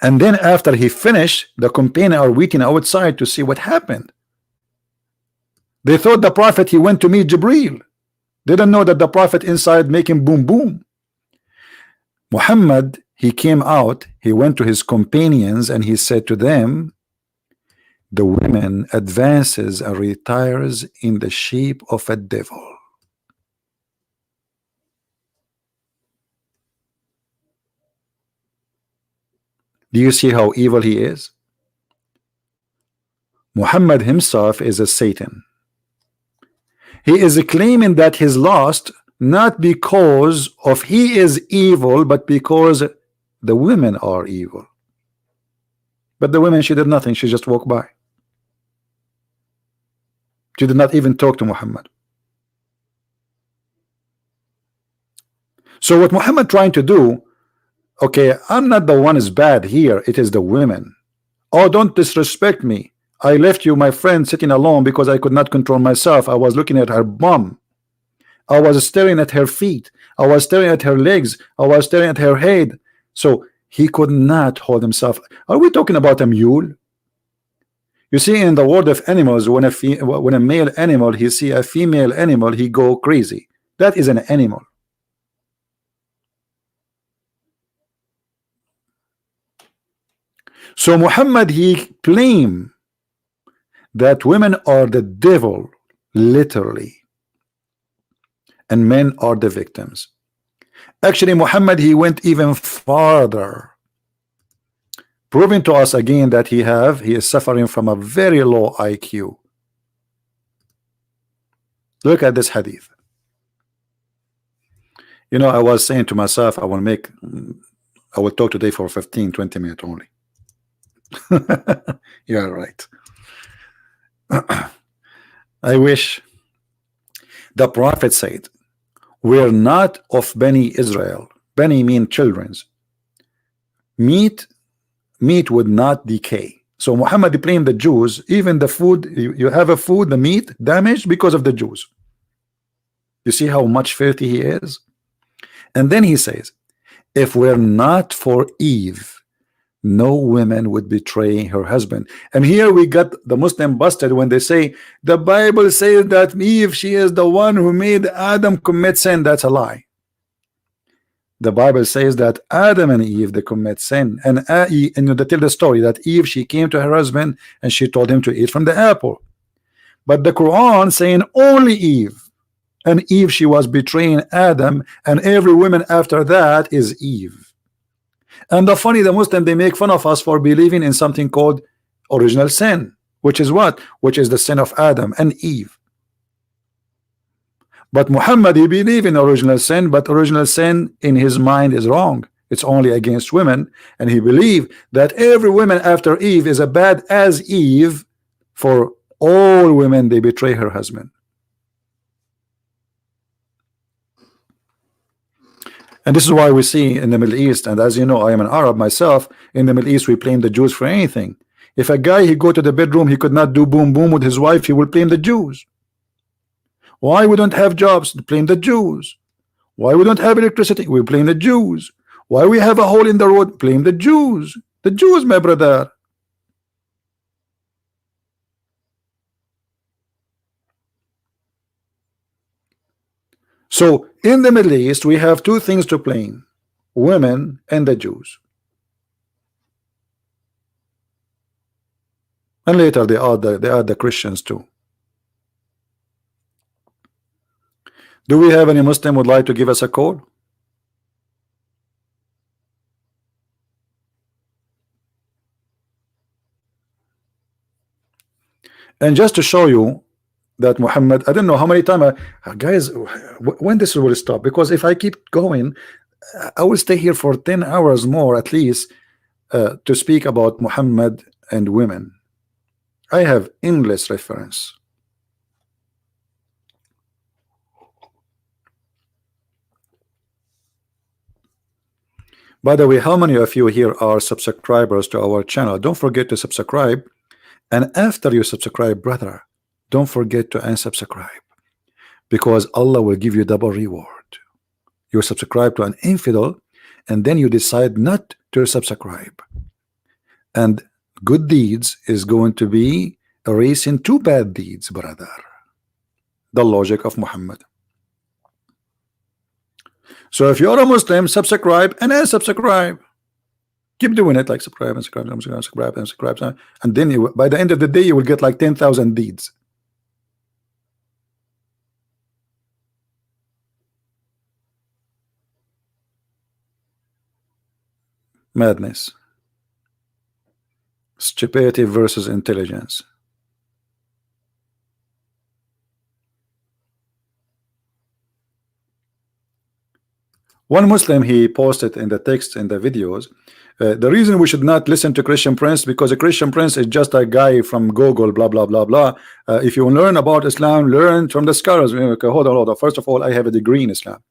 And then after he finished, the companions are waiting outside to see what happened. They thought the Prophet, he went to meet Jibreel. They didn't know that the Prophet inside making boom boom. Muhammad, he came out, he went to his companions and he said to them, the woman advances and retires in the shape of a devil. Do you see how evil he is? Muhammad himself is a Satan. He is claiming that he's lost not because of he is evil, but because the women are evil. But the women, she did nothing. She just walked by. She did not even talk to Muhammad. So what Muhammad trying to do, okay, I'm not the one is bad here. It is the women. Oh, don't disrespect me. I left you, my friend, sitting alone because I could not control myself. I was looking at her bum. I was staring at her feet. I was staring at her legs. I was staring at her head. So he could not hold himself. Are we talking about a mule? You see, in the world of animals, when a male animal, he see a female animal, he go crazy. That is an animal. So Muhammad, he claimed that women are the devil, literally, and men are the victims. Actually, Muhammad, he went even farther, proving to us again that he is suffering from a very low IQ. Look at this hadith. You know, I was saying to myself, I will talk today for 15-20 minutes only. You're right. I wish. The Prophet said, we're not of Bani Israel. Bani mean children's. Meat would not decay. So Muhammad blamed the Jews. Even the food, you have a food, the meat damaged because of the Jews. You see how much filthy he is? And then he says, if we're not for Eve, no woman would betray her husband. And here we got the Muslim busted when they say the Bible says that Eve, she is the one who made Adam commit sin. That's a lie. The Bible says that Adam and Eve, they commit sin, and they tell the story that Eve, she came to her husband and she told him to eat from the apple. But the Quran saying only Eve, and Eve, she was betraying Adam, and every woman after that is Eve. And the funny, the Muslim, they make fun of us for believing in something called original sin, which is what? Which is the sin of Adam and Eve. But Muhammad, he believe in original sin, but original sin in his mind is wrong. It's only against women, and he believed that every woman after Eve is as bad as Eve. For all women, they betray her husband. And this is why we see in the Middle East, and as you know, I am an Arab myself. In the Middle East, we blame the Jews for anything. If a guy, he go to the bedroom, he could not do boom boom with his wife, he will blame the Jews. Why we don't have jobs? Blame the Jews. Why we don't have electricity? We blame the Jews. Why we have a hole in the road? Blame the Jews. The Jews, my brother. So in the Middle East, we have two things to blame: women and the Jews. And later they add the Christians too. Do we have any Muslim would like to give us a call? And just to show you that Muhammad, I don't know how many times, guys, when this will stop? Because if I keep going, I will stay here for 10 hours more at least to speak about Muhammad and women. I have endless reference. By the way, how many of you here are subscribers to our channel? Don't forget to subscribe. And after you subscribe, brother, don't forget to unsubscribe, because Allah will give you double reward. You subscribe to an infidel, and then you decide not to subscribe, and good deeds is going to be erasing two bad deeds, brother. The logic of Muhammad. So if you're a Muslim, subscribe and unsubscribe. Keep doing it, like subscribe and subscribe and subscribe and subscribe, and then you, by the end of the day, you will get like 10,000 deeds. Madness. Stupidity versus intelligence. One Muslim, he posted in the text in the videos, the reason we should not listen to Christian Prince, because a Christian Prince is just a guy from Google, blah blah blah blah. If you learn about Islam, learn from the scholars. Okay, hold on. First of all, I have a degree in Islam.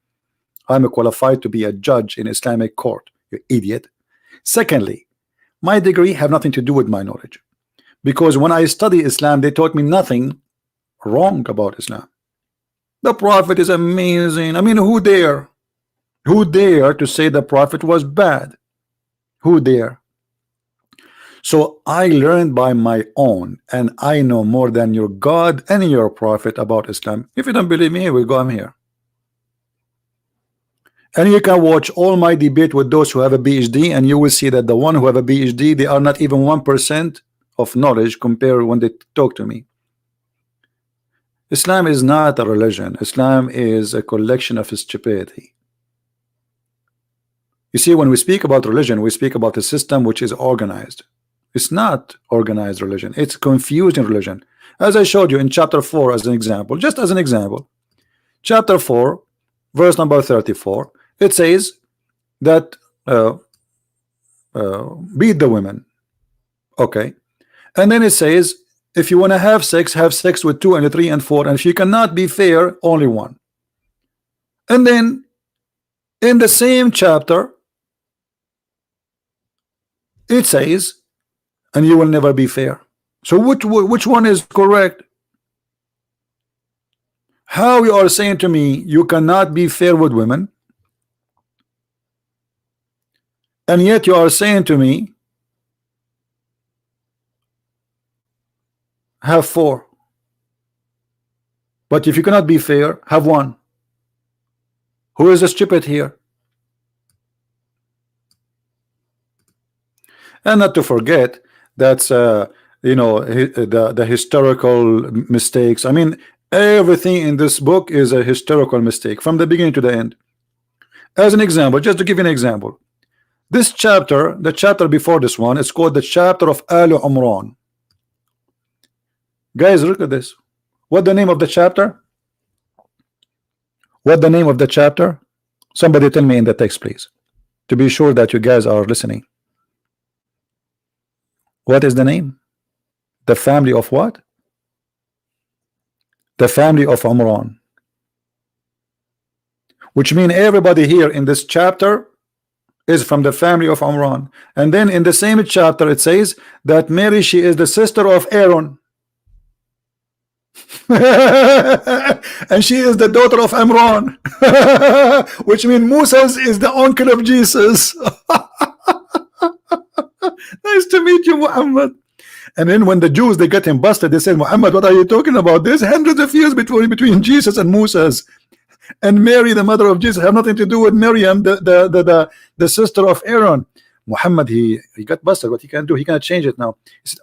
I'm qualified to be a judge in Islamic court, you idiot. Secondly, my degree have nothing to do with my knowledge, because when I study Islam, they taught me nothing wrong about Islam. The Prophet is amazing. I mean, who dare to say the Prophet was bad? Who dare? So I learned by my own, and I know more than your God and your Prophet about Islam. If you don't believe me, we'll go. I'm here. And you can watch all my debate with those who have a PhD, and you will see that the one who have a PhD, they are not even 1% of knowledge compared when they talk to me. Islam is not a religion. Islam is a collection of stupidity. You see, when we speak about religion, we speak about a system which is organized. It's not organized religion. It's confusing religion. As I showed you in chapter 4 as an example, just as an example, chapter 4, verse number 34, it says that beat the women. Okay. And then it says, if you want to have sex with 2 and 3 and 4, and if you cannot be fair, only 1. And then in the same chapter, it says, and you will never be fair. So which one is correct? How you are saying to me you cannot be fair with women, And yet you are saying to me, have four. But if you cannot be fair, have one. Who is the stupid here? And not to forget that's you know, the historical mistakes. I mean, everything in this book is a historical mistake from the beginning to the end. As an example, just to give you an example, this chapter, the chapter before this one, is called the chapter of Al Umran. Guys, look at this. What the name of the chapter? What the name of the chapter? Somebody tell me in the text, please, to be sure that you guys are listening. What is the name? The family of what? The family of Umran. Which means everybody here in this chapter is from the family of Umran. And then in the same chapter it says that Mary, she is the sister of Aaron. And she is the daughter of Imran. Which means Moses is the uncle of Jesus. Nice to meet you, Muhammad. And then when the Jews, they get him busted, they said, Muhammad, what are you talking about? There's hundreds of years between Jesus and Moses. And Mary, the mother of Jesus, have nothing to do with Miriam, the sister of Aaron. Muhammad, he got busted. What he can do? He cannot change it now. He said,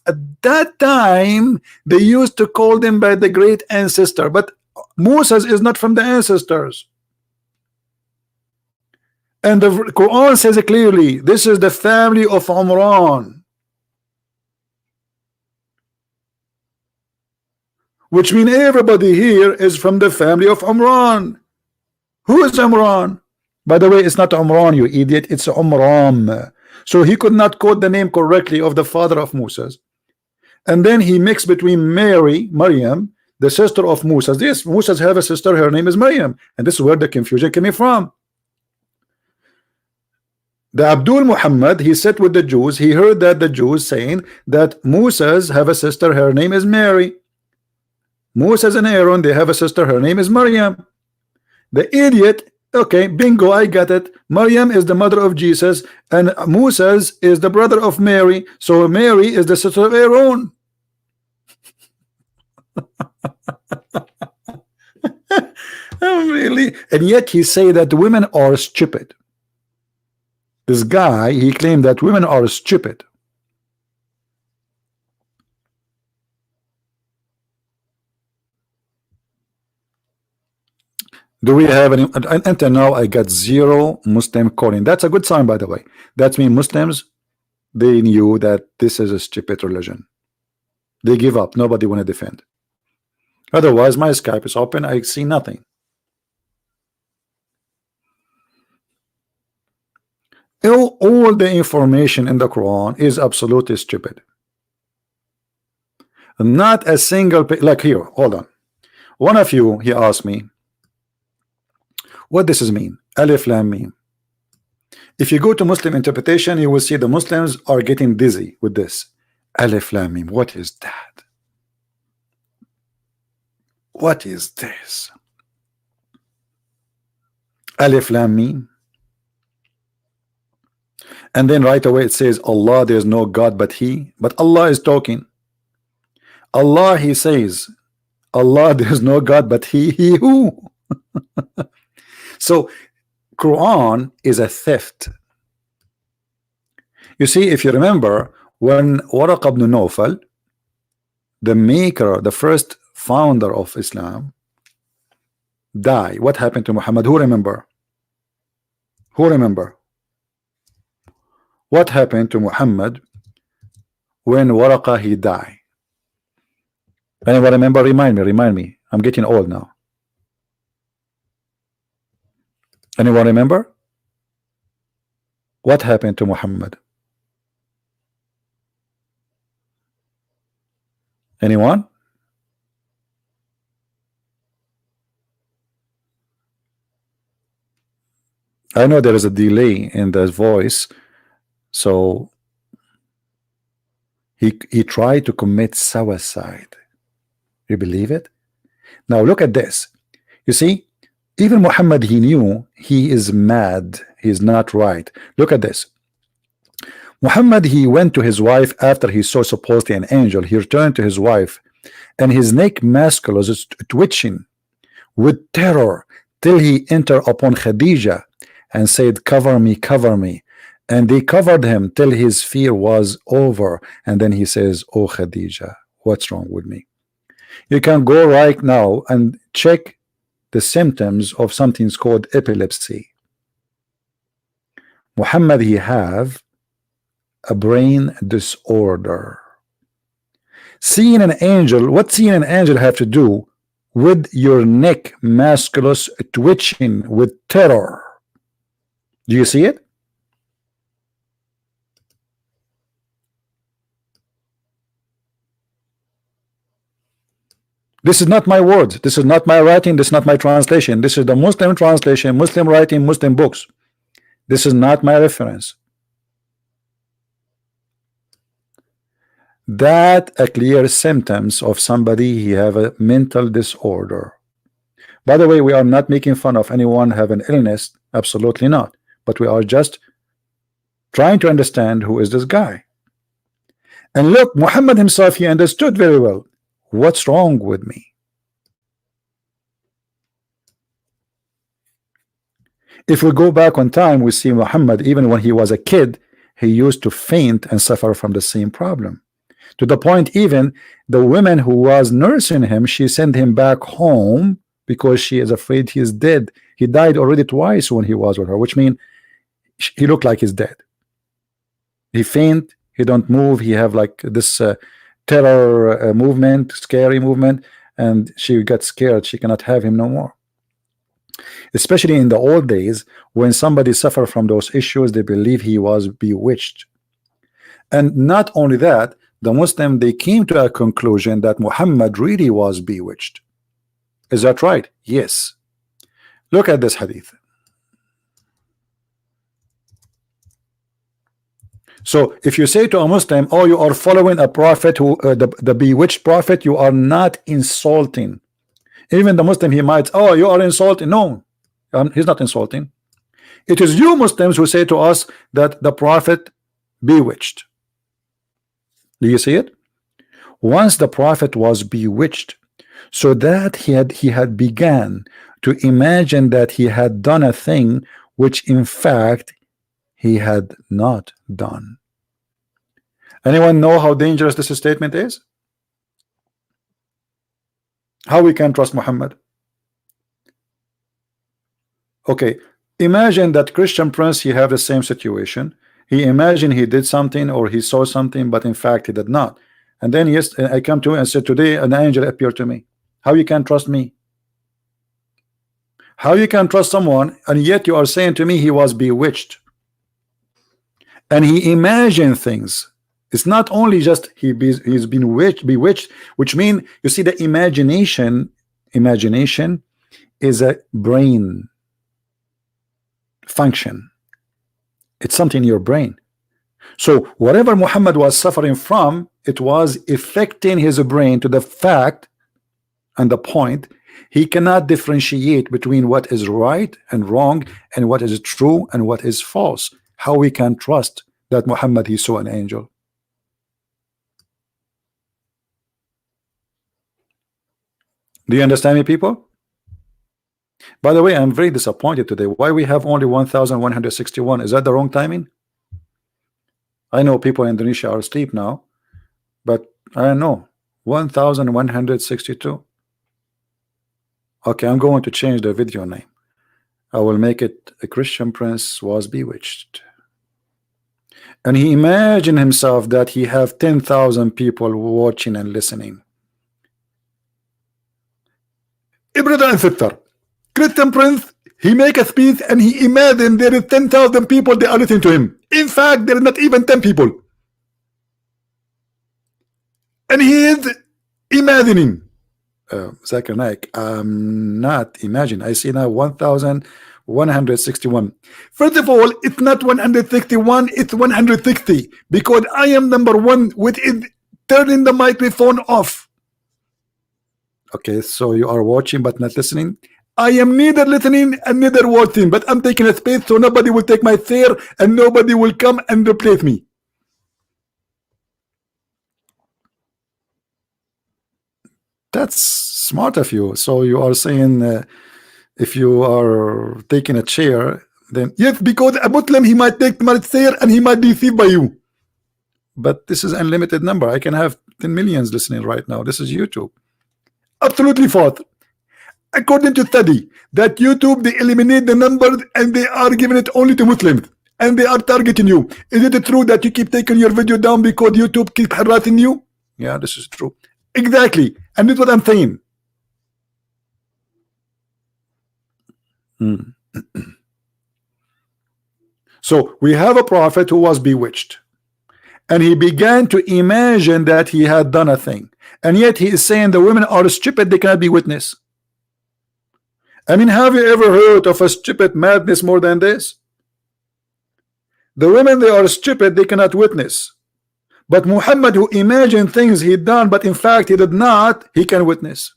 at that time they used to call them by the great ancestor, but Moses is not from the ancestors. And the Quran says it clearly, this is the family of Umran. Which means everybody here is from the family of Umran. Who is Umran? By the way, it's not Umran, you idiot, it's Umram. So he could not quote the name correctly of the father of Moses. And then he mixed between Mary, Maryam, the sister of Moses. Yes, Moses have a sister, her name is Maryam. And this is where the confusion came from. The Abdul Muhammad, he sat with the Jews, he heard that the Jews saying that Moses have a sister, her name is Mary. Moses and Aaron, they have a sister, her name is Maryam. The idiot, okay, bingo, I got it. Maryam is the mother of Jesus, and Moses is the brother of Mary, so Mary is the sister of Aaron. Really? And yet he say that women are stupid. This guy, he claimed that women are stupid. Do we have any? Until now I got 0 Muslim calling. That's a good sign, by the way. That means Muslims, they knew that this is a stupid religion. They give up. Nobody want to defend. Otherwise my Skype is open, I see nothing. All the information in the Quran is absolutely stupid. Not a single, like here, hold on. One of you, he asked me, what does this mean? Alif Lam Mim. If you go to Muslim interpretation, you will see the Muslims are getting dizzy with this. Alif Lam Mim. What is that? What is this? Alif Lam Mim. And then right away it says Allah, there is no God but He. But Allah is talking. Allah, He says, Allah, there is no God but He. He who? So Quran is a theft. You see, if you remember, when Waraq ibn Nawfal, the maker, the first founder of Islam, died, what happened to Muhammad? Who remember? Who remember? What happened to Muhammad when Waraqah he died? Anyone remember? Remind me. I'm getting old now. Anyone remember? What happened to Muhammad? Anyone? I know there is a delay in the voice, so he tried to commit suicide. You believe it? Now look at this. You see, Even Muhammad, he knew he is mad, he is not right. Look at this. Muhammad, he went to his wife after he saw supposedly an angel. He returned to his wife, and his neck muscles is twitching with terror till he entered upon Khadija and said, cover me, cover me. And they covered him till his fear was over. And then he says, oh Khadija, what's wrong with me? You can go right now and check the symptoms of something called epilepsy. Muhammad, he have a brain disorder. Seeing an angel, what seeing an angel have to do with your neck muscles twitching with terror? Do you see it? This is not my words. This is not my writing. This is not my translation. This is the Muslim translation, Muslim writing, Muslim books. This is not my reference. That a clear symptoms of somebody he have a mental disorder. By the way, we are not making fun of anyone have an illness. Absolutely not. But we are just trying to understand who is this guy. And look, Muhammad himself, he understood very well. What's wrong with me? If we go back on time, we see Muhammad, even when he was a kid, he used to faint and suffer from the same problem. To the point, even the woman who was nursing him, she sent him back home because she is afraid he is dead. He died already twice when he was with her, which means he looked like he's dead. He faint, he don't move, he have like this terror movement, scary movement, and she got scared. She cannot have him no more. Especially in the old days, when somebody suffer from those issues, they believe he was bewitched. And not only that, the Muslim, they came to a conclusion that Muhammad really was bewitched. Is that right? Yes. Look at this hadith. So if you say to a Muslim, oh, you are following a prophet who the bewitched prophet, you are not insulting. Even the Muslim, he might, oh, you are insulting. No, he's not insulting. It is you Muslims who say to us that the prophet bewitched. Do you see it? Once the prophet was bewitched, so that he had began to imagine that he had done a thing which in fact he had not done. Anyone know how dangerous this statement is? How we can trust Muhammad? Okay, imagine that Christian prince, he have the same situation. He imagined he did something or he saw something, but in fact he did not. And then yes, I come to him and said, today an angel appeared to me. How you can trust me? How you can trust someone and yet you are saying to me he was bewitched? And he imagined things. It's not only just he's been bewitched, which means, you see, the imagination is a brain function. It's something in your brain. So whatever Muhammad was suffering from, it was affecting his brain to the fact and the point he cannot differentiate between what is right and wrong and what is true and what is false. How we can trust that Muhammad he saw an angel? Do you understand me, people? By the way, I'm very disappointed today. Why we have only 1,161? Is that the wrong timing? I know people in Indonesia are asleep now, but I don't know. 1,162. Okay, I'm going to change the video name. I will make it A Christian Prince Was Bewitched. And he imagined himself that he have 10,000 people watching and listening. Brother and sister, Christian Prince, he make a speech and he imagined there is 10,000 people, they are listening to him. In fact, there is not even 10 people. And he is imagining. Zakir Naik, I'm not imagining. I see now 1,161. First of all, it's not 161, it's 160, because I am number one with it turning the microphone off. Okay, so you are watching but not listening. I am neither listening and neither watching, but I'm taking a space so nobody will take my chair and nobody will come and replace me. That's smart of you. So you are saying if you are taking a chair, then yes, because a Muslim he might take my chair and he might be deceived by you. But this is unlimited number. I can have 10 millions listening right now. This is YouTube. Absolutely false. According to study that YouTube they eliminate the numbers and they are giving it only to Muslims and they are targeting you. Is it true that you keep taking your video down because YouTube keep harassing you? Yeah, this is true. Exactly. And this is what I'm saying. So we have a prophet who was bewitched and he began to imagine that he had done a thing, and yet he is saying the women are stupid, they cannot be witness. I mean, have you ever heard of a stupid madness more than this? The women, they are stupid, they cannot witness. But Muhammad, who imagined things he done but in fact he did not, he can witness.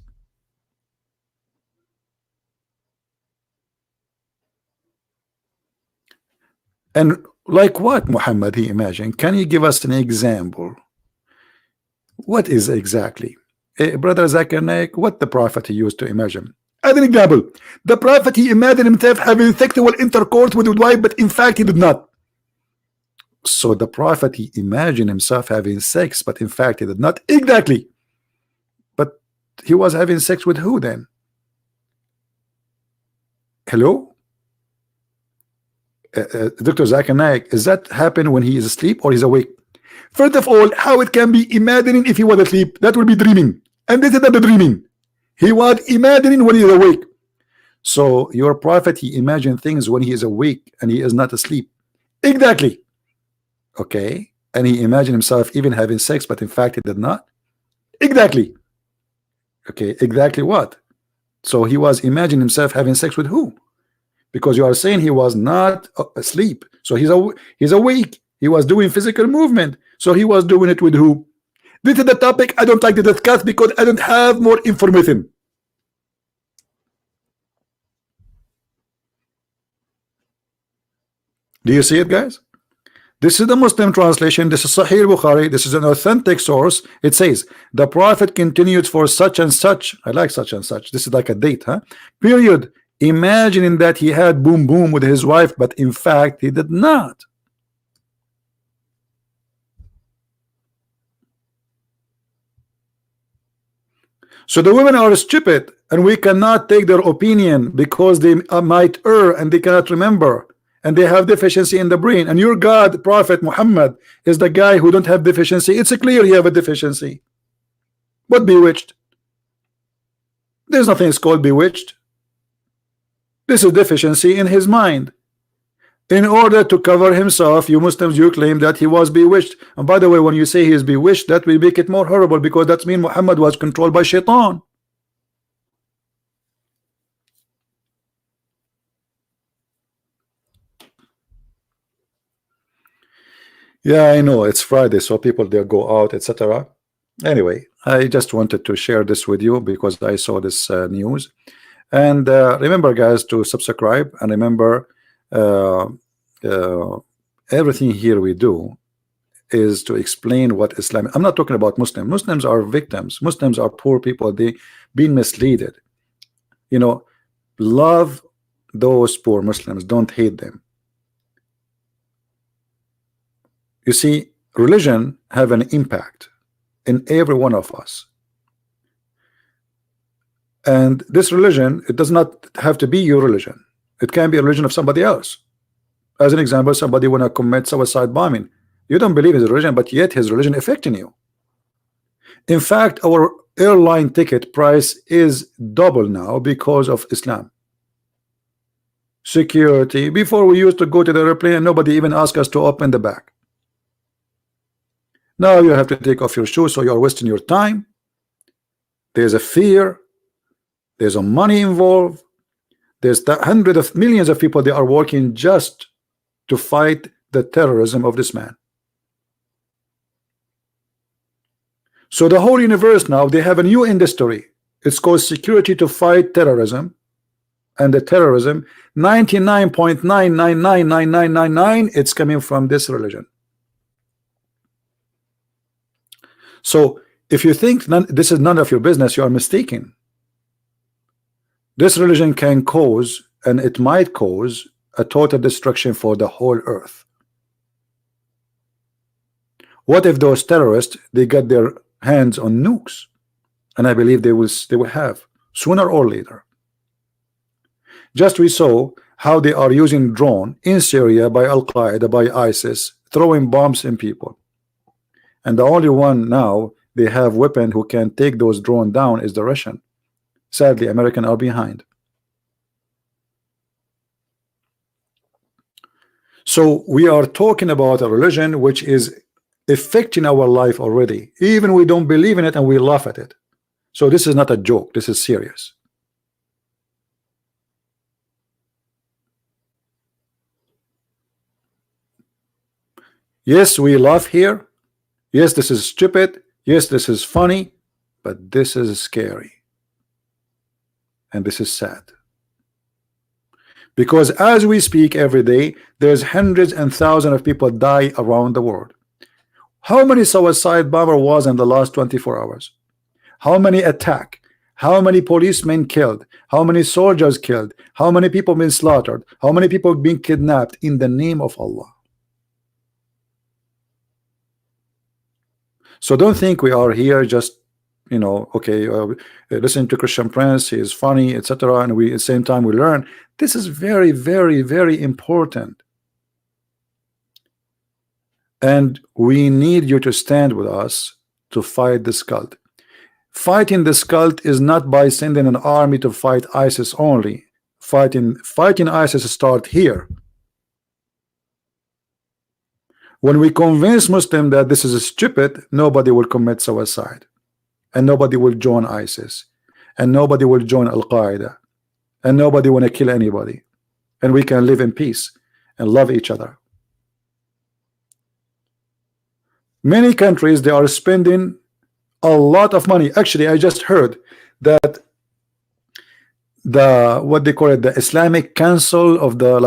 And like what Muhammad he imagined? Can you give us an example? What is exactly? Brother Zakir Naik, what the prophet he used to imagine? As an example, the prophet he imagined himself having sexual intercourse with his wife, but in fact he did not. So the prophet he imagined himself having sex, but in fact he did not. Exactly. But he was having sex with who then? Hello? Dr. Zakir Naik, is that happen when he is asleep or he's awake? First of all, how it can be imagining if he was asleep? That would be dreaming. And this is not the dreaming. He was imagining when he is awake. So your prophet he imagined things when he is awake and he is not asleep. Exactly. Okay. And he imagined himself even having sex, but in fact he did not. Exactly. Okay. Exactly what? So he was imagining himself having sex with who? Because you are saying he was not asleep. So he's awake. He was doing physical movement. So he was doing it with who? This is the topic I don't like to discuss because I don't have more information. Do you see it, guys? This is the Muslim translation. This is Sahih Bukhari. This is an authentic source. It says the prophet continued for such and such. I like such and such. This is like a date, huh? Period. Imagining that he had boom boom with his wife, but in fact he did not. So the women are stupid and we cannot take their opinion because they might err and they cannot remember and they have deficiency in the brain, and your God prophet Muhammad is the guy who don't have deficiency. It's clear you have a deficiency. What bewitched? There's nothing called bewitched. This is deficiency in his mind. In order to cover himself, you Muslims, you claim that he was bewitched. And by the way, when you say he is bewitched, that will make it more horrible, because that means Muhammad was controlled by shaitan. Yeah, I know it's Friday, so people they go out, etc. Anyway, I just wanted to share this with you because I saw this news. And remember, guys, to subscribe, and remember everything here we do is to explain what Islam. I'm not talking about Muslims. Muslims are victims. Muslims are poor people. They been misled. You know, love those poor Muslims. Don't hate them. You see, religion have an impact in every one of us. And this religion, it does not have to be your religion. It can be a religion of somebody else. As an example, somebody want to commit suicide bombing. You don't believe his religion, but yet his religion affecting you. In fact, our airline ticket price is double now because of Islam. Security. Before we used to go to the airplane and nobody even asked us to open the bag. Now you have to take off your shoes, so you are wasting your time. There's a fear. There's a money involved. There's hundreds of millions of people. They are working just to fight the terrorism of this man. So the whole universe now, they have a new industry. It's called security to fight terrorism. and the terrorism, 99.9999999, it's coming from this religion. So if you think this is none of your business, you are mistaken. This religion can cause, and it might cause, a total destruction for the whole earth. What if those terrorists, they got their hands on nukes? And I believe they will have sooner or later. Just we saw how they are using drone in Syria by Al-Qaeda, by ISIS, throwing bombs in people. And the only one now they have weapon who can take those drones down is the Russian. Sadly, American are behind. So we are talking about a religion which is affecting our life already. Even we don't believe in it and we laugh at it. So this is not a joke. This is serious. Yes, we laugh here. Yes, this is stupid. Yes, this is funny. But this is scary. And this is sad. Because as we speak every day, there's hundreds and thousands of people die around the world. How many suicide bomber was in the last 24 hours? How many attack? How many policemen killed? How many soldiers killed? How many people been slaughtered? How many people been kidnapped in the name of Allah? So don't think we are here just, you know, okay, listen to Christian Prince, he is funny, etc. And we at the same time we learn. This is very, very, very important. And we need you to stand with us to fight this cult. Fighting this cult is not by sending an army to fight ISIS only. Fighting ISIS start here. When we convince Muslims that this is stupid, nobody will commit suicide, and nobody will join ISIS, and nobody will join Al-Qaeda, and nobody want to kill anybody, and we can live in peace and love each other. Many countries, they are spending a lot of money. Actually, I just heard that the what they call it, the Islamic Council of the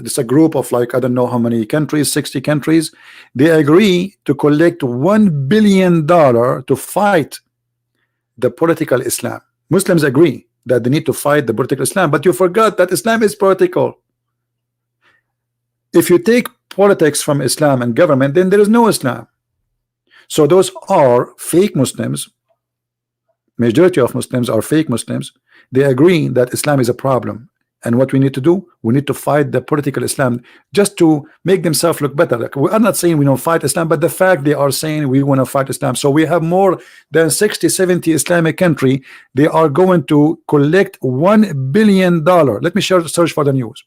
it's a group of like I don't know how many countries, 60 countries, they agree to collect $1 billion to fight the political Islam. Muslims agree that they need to fight the political Islam, but you forgot that Islam is political. If you take politics from Islam and government, then there is no Islam. So those are fake Muslims. Majority of Muslims are fake Muslims. They agree that Islam is a problem, and what we need to do, we need to fight the political Islam just to make themselves look better. Like, we are not saying we don't fight Islam, but the fact they are saying we want to fight Islam. So we have more than 60-70 Islamic country. They are going to collect $1 billion. Let me search for the news.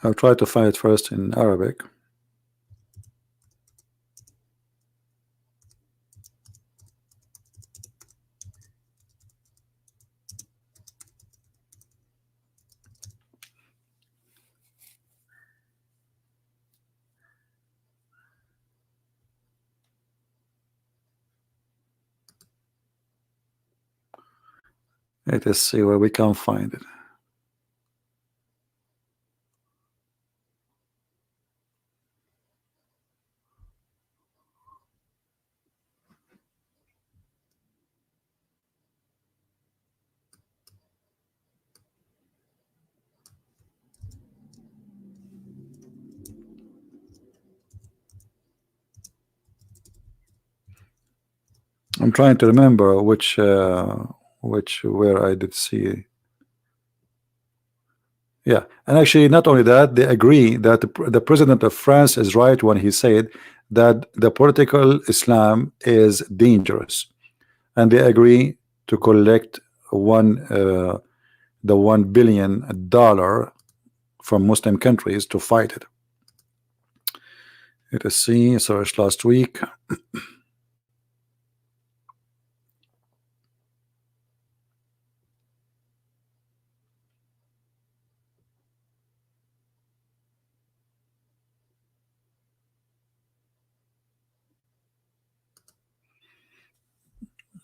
I'll try to find it first in Arabic. Let us see where we can find it. I'm trying to remember where I did see. Yeah, and actually not only that, they agree that the president of France is right when he said that the political Islam is dangerous, and they agree to collect the $1 billion from Muslim countries to fight it. Let us see, search last week.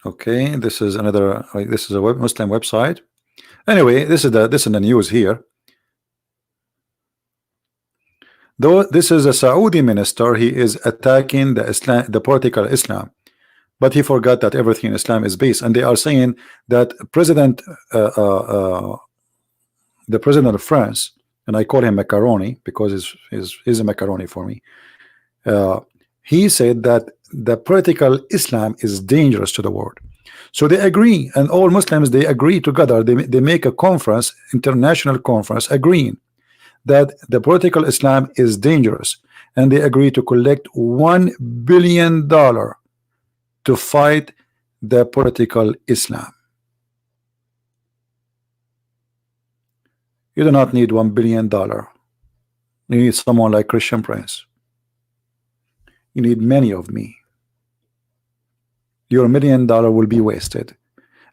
Okay, this is another. This is a Muslim website. Anyway, this is the news here. Though this is a Saudi minister, he is attacking the Islam, the political Islam, but he forgot that everything in Islam is based. And they are saying that the president of France, and I call him macaroni because he's a macaroni for me. He said that the political Islam is dangerous to the world. So they agree, and all Muslims, they agree together. They make a conference, international conference, agreeing that the political Islam is dangerous, and they agree to collect $1 billion to fight the political Islam. You do not need $1 billion. You need someone like Christian Prince. You need many of me. Your $1 million will be wasted.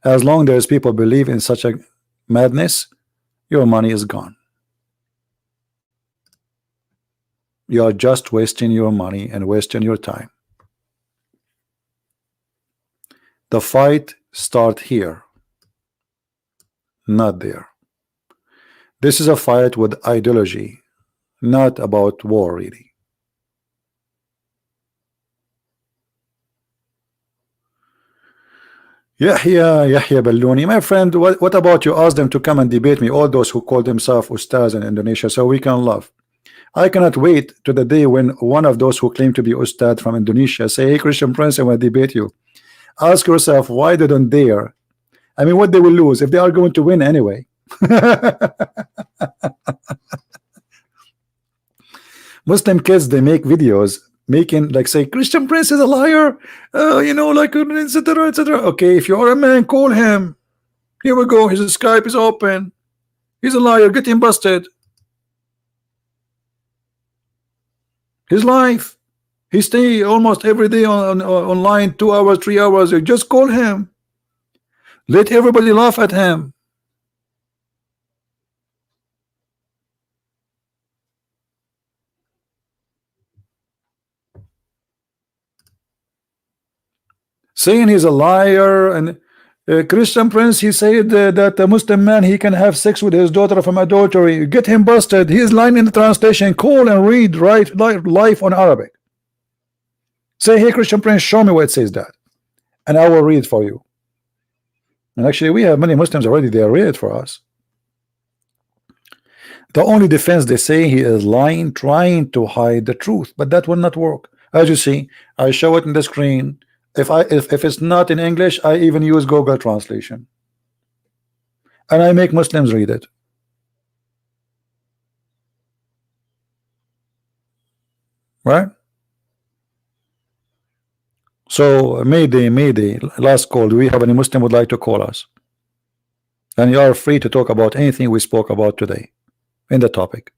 As long as people believe in such a madness, your money is gone. You are just wasting your money and wasting your time. The fight starts here, not there. This is a fight with ideology, not about war, really. Yahya Balloni, my friend, what about you ask them to come and debate me, all those who call themselves Ustaz in Indonesia, so we can laugh. I cannot wait to the day when one of those who claim to be Ustad from Indonesia say, hey, Christian Prince, I want to debate you. Ask yourself why they don't dare. I mean, what they will lose if they are going to win anyway. Muslim kids, they make videos making like say Christian Prince is a liar, you know, like etc etc. Okay, if you're a man, call him. Here we go, his Skype is open. He's a liar, get him busted. His life, he stay almost every day online, 2 hours, 3 hours. You just call him. Let everybody laugh at him. Saying he's a liar, and Christian Prince, he said that a Muslim man, he can have sex with his daughter from adultery. Get him busted. He is lying in the translation. Call and read right live on Arabic. Say, hey, Christian Prince, show me where it says that, and I will read for you. And actually, we have many Muslims already. They are read it for us. The only defense, they say he is lying, trying to hide the truth, but that will not work. As you see, I show it in the screen. If it's not in English, I even use Google translation, and I make Muslims read it. Right? So Mayday, last call. Do we have any Muslim would like to call us? And you are free to talk about anything we spoke about today in the topic.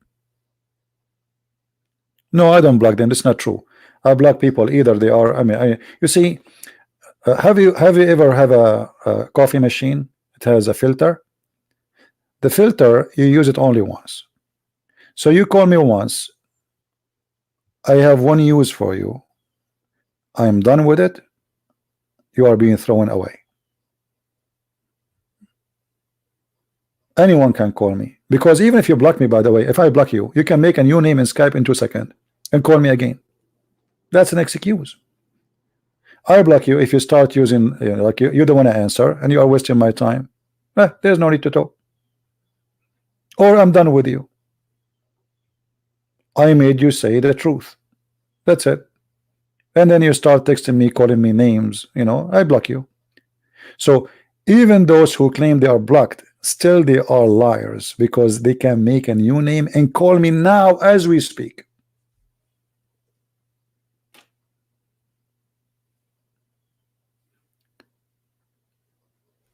No, I don't block them. That's not true. I block people either. They are. I mean, you see, have you ever have a coffee machine? It has a filter. The filter, you use it only once. So you call me once. I have one use for you. I am done with it. You are being thrown away. Anyone can call me, because even if you block me, by the way, if I block you, you can make a new name in Skype in 2 seconds and call me again. That's an excuse. I block you if you start using, you know, like you don't want to answer and you are wasting my time. There's no need to talk. Or I'm done with you. I made you say the truth. That's it. And then you start texting me, calling me names, you know, I block you. So even those who claim they are blocked, still they are liars, because they can make a new name and call me now as we speak.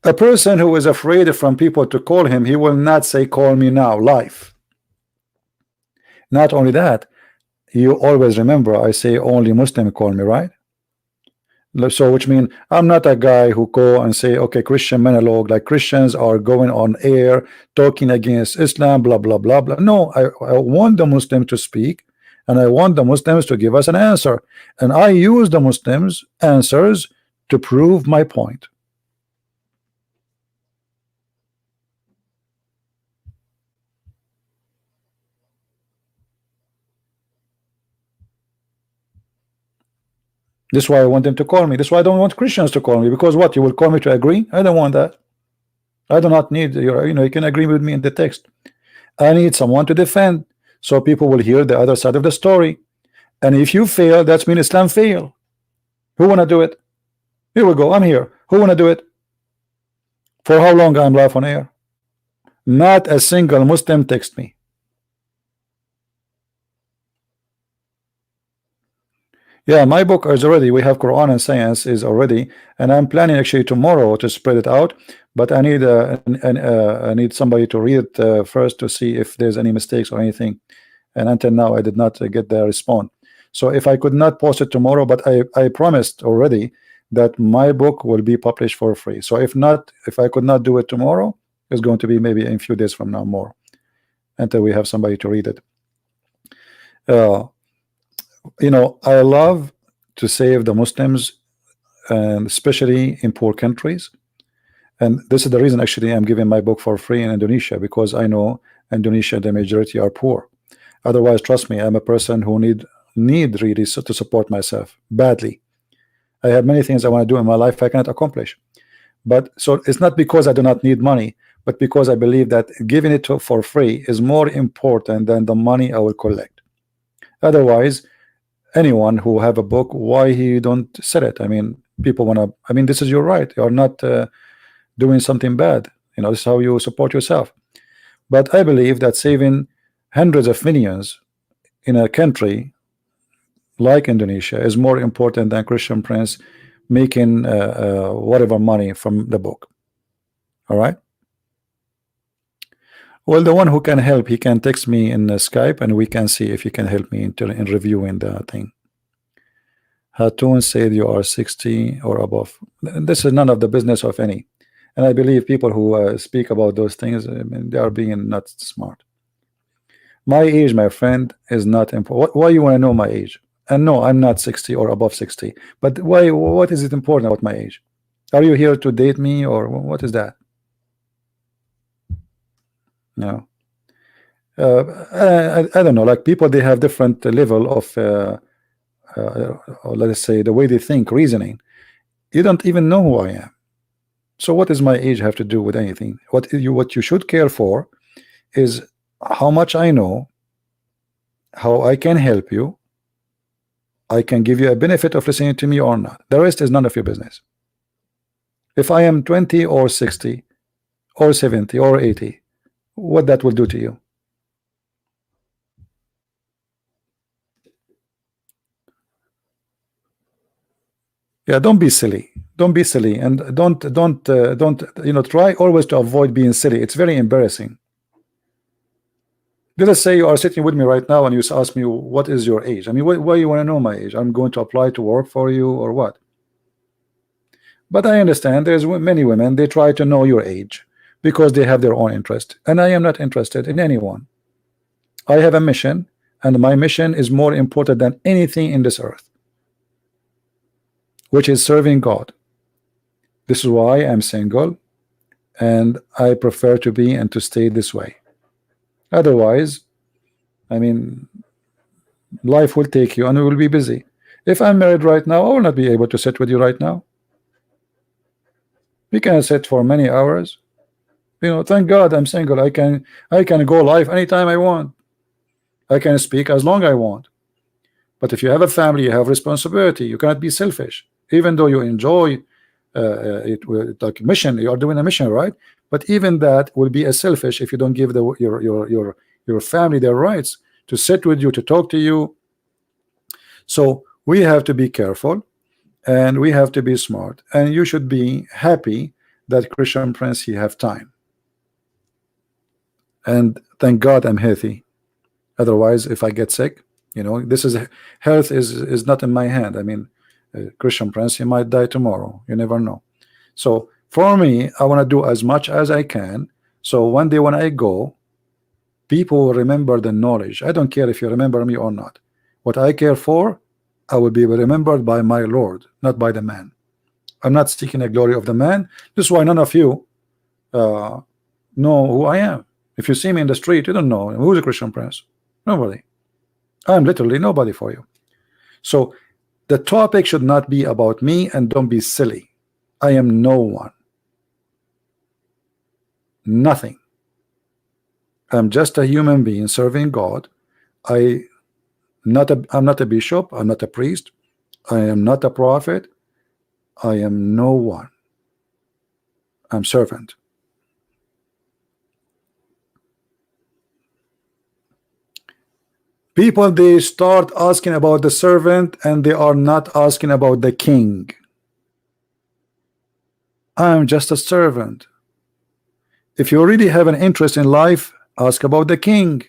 A person who is afraid from people to call him, he will not say call me now live. Not only that, you always remember I say only Muslim call me, right? So which means I'm not a guy who go and say, okay, Christian monologue, like Christians are going on air talking against Islam, blah blah blah blah. No, I want the Muslim to speak, and I want the Muslims to give us an answer, and I use the Muslims answers to prove my point. This is why I want them to call me. This is why I don't want Christians to call me, because what, you will call me to agree? I don't want that. I do not need your, you can agree with me in the text. I need someone to defend, so people will hear the other side of the story. And if you fail, that's mean Islam fail. Who wanna do it? Here we go. I'm here. Who wanna do it? For how long I'm live on air? Not a single Muslim text me. Yeah, my book is already, we have Quran and Science is already, and I'm planning actually tomorrow to spread it out, but I need somebody to read it first to see if there's any mistakes or anything, and until now I did not get the response. So if I could not post it tomorrow, but I promised already that my book will be published for free. So if I could not do it tomorrow, it's going to be maybe in a few days from now more, until we have somebody to read it. I love to save the Muslims, and especially in poor countries. And this is the reason actually I'm giving my book for free in Indonesia, because I know Indonesia, the majority are poor. Otherwise, trust me, I'm a person who need really to support myself badly. I have many things I want to do in my life I cannot accomplish. But so it's not because I do not need money, but because I believe that giving it for free is more important than the money I will collect. Otherwise, anyone who have a book, why he don't sell it? I mean, people wanna, this is your right. You're not doing something bad. This is how you support yourself. But I believe that saving hundreds of millions in a country like Indonesia is more important than Christian Prince making whatever money from the book. All right. Well, the one who can help, he can text me in Skype, and we can see if he can help me in reviewing the thing. Hatun said you are 60 or above. This is none of the business of any. And I believe people who speak about those things, they are being not smart. My age, my friend, is not important. Why you want to know my age? And no, I'm not 60 or above 60. But why? What is it important about my age? Are you here to date me, or what is that? No. I don't know. Like, people, they have different level of, let us say, the way they think, reasoning. You don't even know who I am. So what does my age have to do with anything? What you should care for is how much I know, how I can help you. I can give you a benefit of listening to me or not. The rest is none of your business. If I am 20 or 60 or 70 or 80, what that will do to you? Yeah, don't be silly. Don't be silly, and don't try always to avoid being silly. It's very embarrassing. Let us say you are sitting with me right now and you ask me, what is your age? Why you want to know my age? I'm going to apply to work for you or what? But I understand there's many women, they try to know your age because they have their own interest, and I am not interested in anyone. I have a mission, and my mission is more important than anything in this earth, which is serving God. This is why I'm single, and I prefer to be and to stay this way. Otherwise, life will take you and we will be busy. If I'm married right now, I will not be able to sit with you right now. We can sit for many hours. Thank God I'm single. I can go live anytime I want. I can speak as long as I want. But if you have a family, you have responsibility. You cannot be selfish, even though you enjoy like mission. You are doing a mission, right? But even that will be a selfish if you don't give your family their rights to sit with you, to talk to you. So we have to be careful, and we have to be smart, and you should be happy that Christian Prince, he have time. And thank God I'm healthy. Otherwise, if I get sick, this is health is not in my hand. Christian Prince, he might die tomorrow. You never know. So for me, I want to do as much as I can, so one day when I go, people will remember the knowledge. I don't care if you remember me or not. What I care for, I will be remembered by my Lord, not by the man. I'm not seeking the glory of the man. This is why none of you know who I am. If you see me in the street, you don't know who's a Christian Prince. Nobody. I'm literally nobody for you. So the topic should not be about me, and don't be silly. I am no one. Nothing. I'm just a human being serving God. I'm not a bishop. I'm not a priest. I am not a prophet. I am no one. I'm servant. People, they start asking about the servant and they are not asking about the king. I'm just a servant. If you already have an interest in life, ask about the king,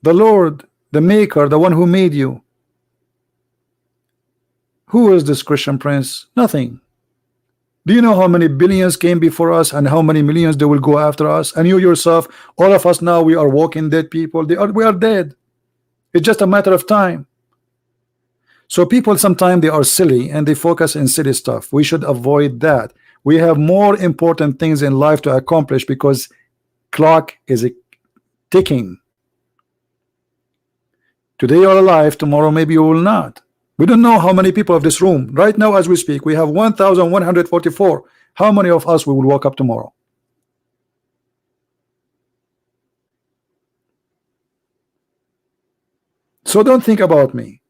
the Lord, the maker, the one who made you. Who is this Christian Prince? Nothing. Do you know how many billions came before us and how many millions they will go after us? And you yourself, all of us now, we are walking dead people. We are dead. It's just a matter of time. So people sometimes they are silly and they focus in silly stuff. We should avoid that. We have more important things in life to accomplish because clock is ticking. Today you're alive, tomorrow maybe you will not. We don't know how many people of this room right now as we speak. We have 1,144. How many of us we will wake up tomorrow? So don't think about me.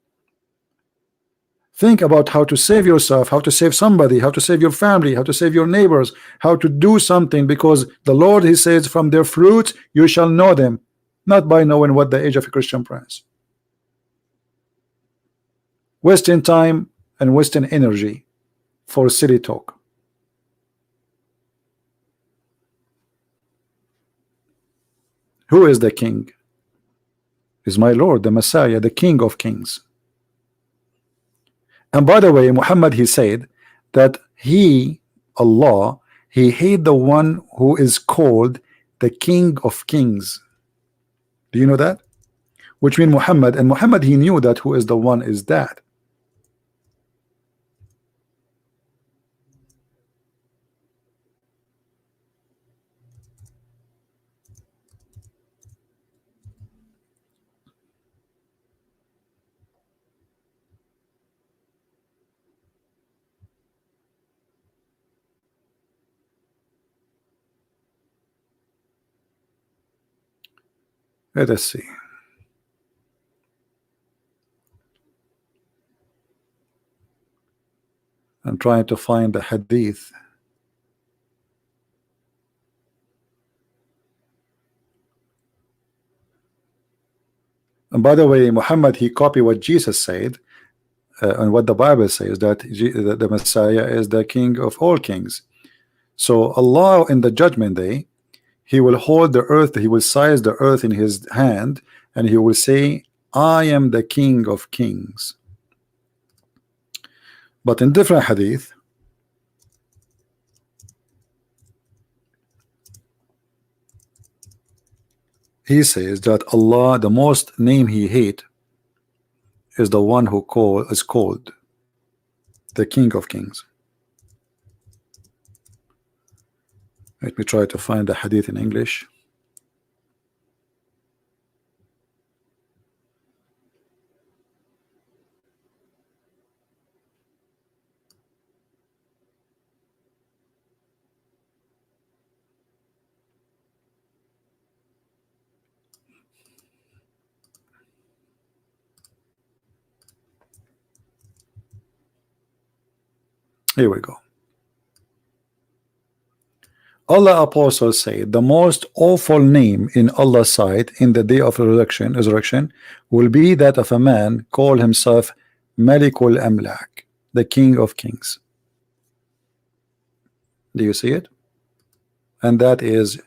Think about how to save yourself, how to save somebody, how to save your family, how to save your neighbors, how to do something, because the Lord, he says, from their fruits you shall know them, not by knowing what the age of a Christian Prince. Wasting time and wasting energy for silly talk. Who is the king? Is my Lord, the Messiah, the King of Kings. And by the way, Muhammad, he said that he, Allah, he hate the one who is called the King of Kings. Do you know that? Which means Muhammad, and Muhammad, he knew that who is the one is that. Let us see. I'm trying to find the hadith. And by the way, Muhammad, he copied what Jesus said and what the Bible says, that the Messiah is the King of all kings. So Allah in the judgment day, he will hold the earth, he will size the earth in his hand, and he will say, I am the King of Kings. But in different hadith, he says that Allah, the most name he hate is the one who is called the King of Kings. Let me try to find the hadith in English. Here we go. Allah apostle said the most awful name in Allah's sight in the day of resurrection will be that of a man call himself Malikul Amlak, the King of Kings. Do you see it? And that is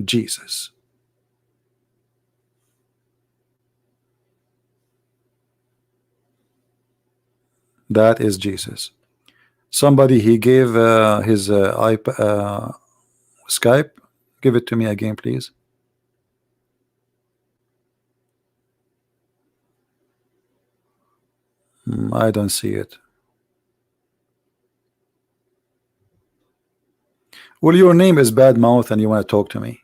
Jesus. That is Jesus. Somebody, he gave his Skype. Give it to me again, please. I don't see it. Well, your name is bad mouth and you want to talk to me.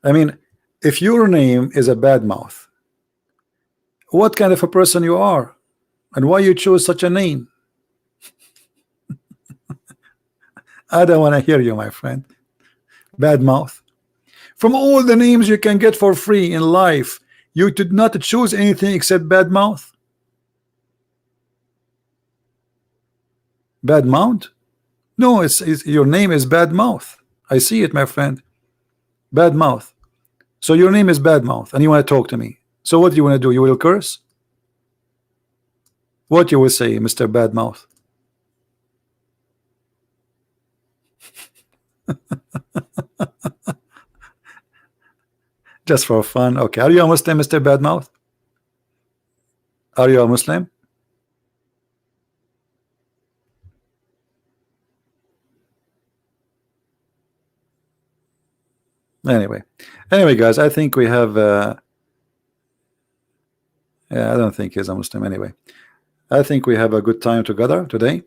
I mean, if your name is a bad mouth, what kind of a person you are and why you choose such a name? I don't want to hear you, my friend. Bad mouth. From all the names you can get for free in life, you did not choose anything except bad mouth. Bad mouth? No, it's your name is bad mouth. I see it, my friend. Bad mouth. So your name is bad mouth and you want to talk to me. So what do you want to do? You will curse? What you will say, Mr. Bad Mouth? Just for fun. Okay. Are you a Muslim, Mr. Bad Mouth? Are you a Muslim? Anyway, guys, I think we have yeah, I don't think he's a Muslim. Anyway, I think we have a good time together today.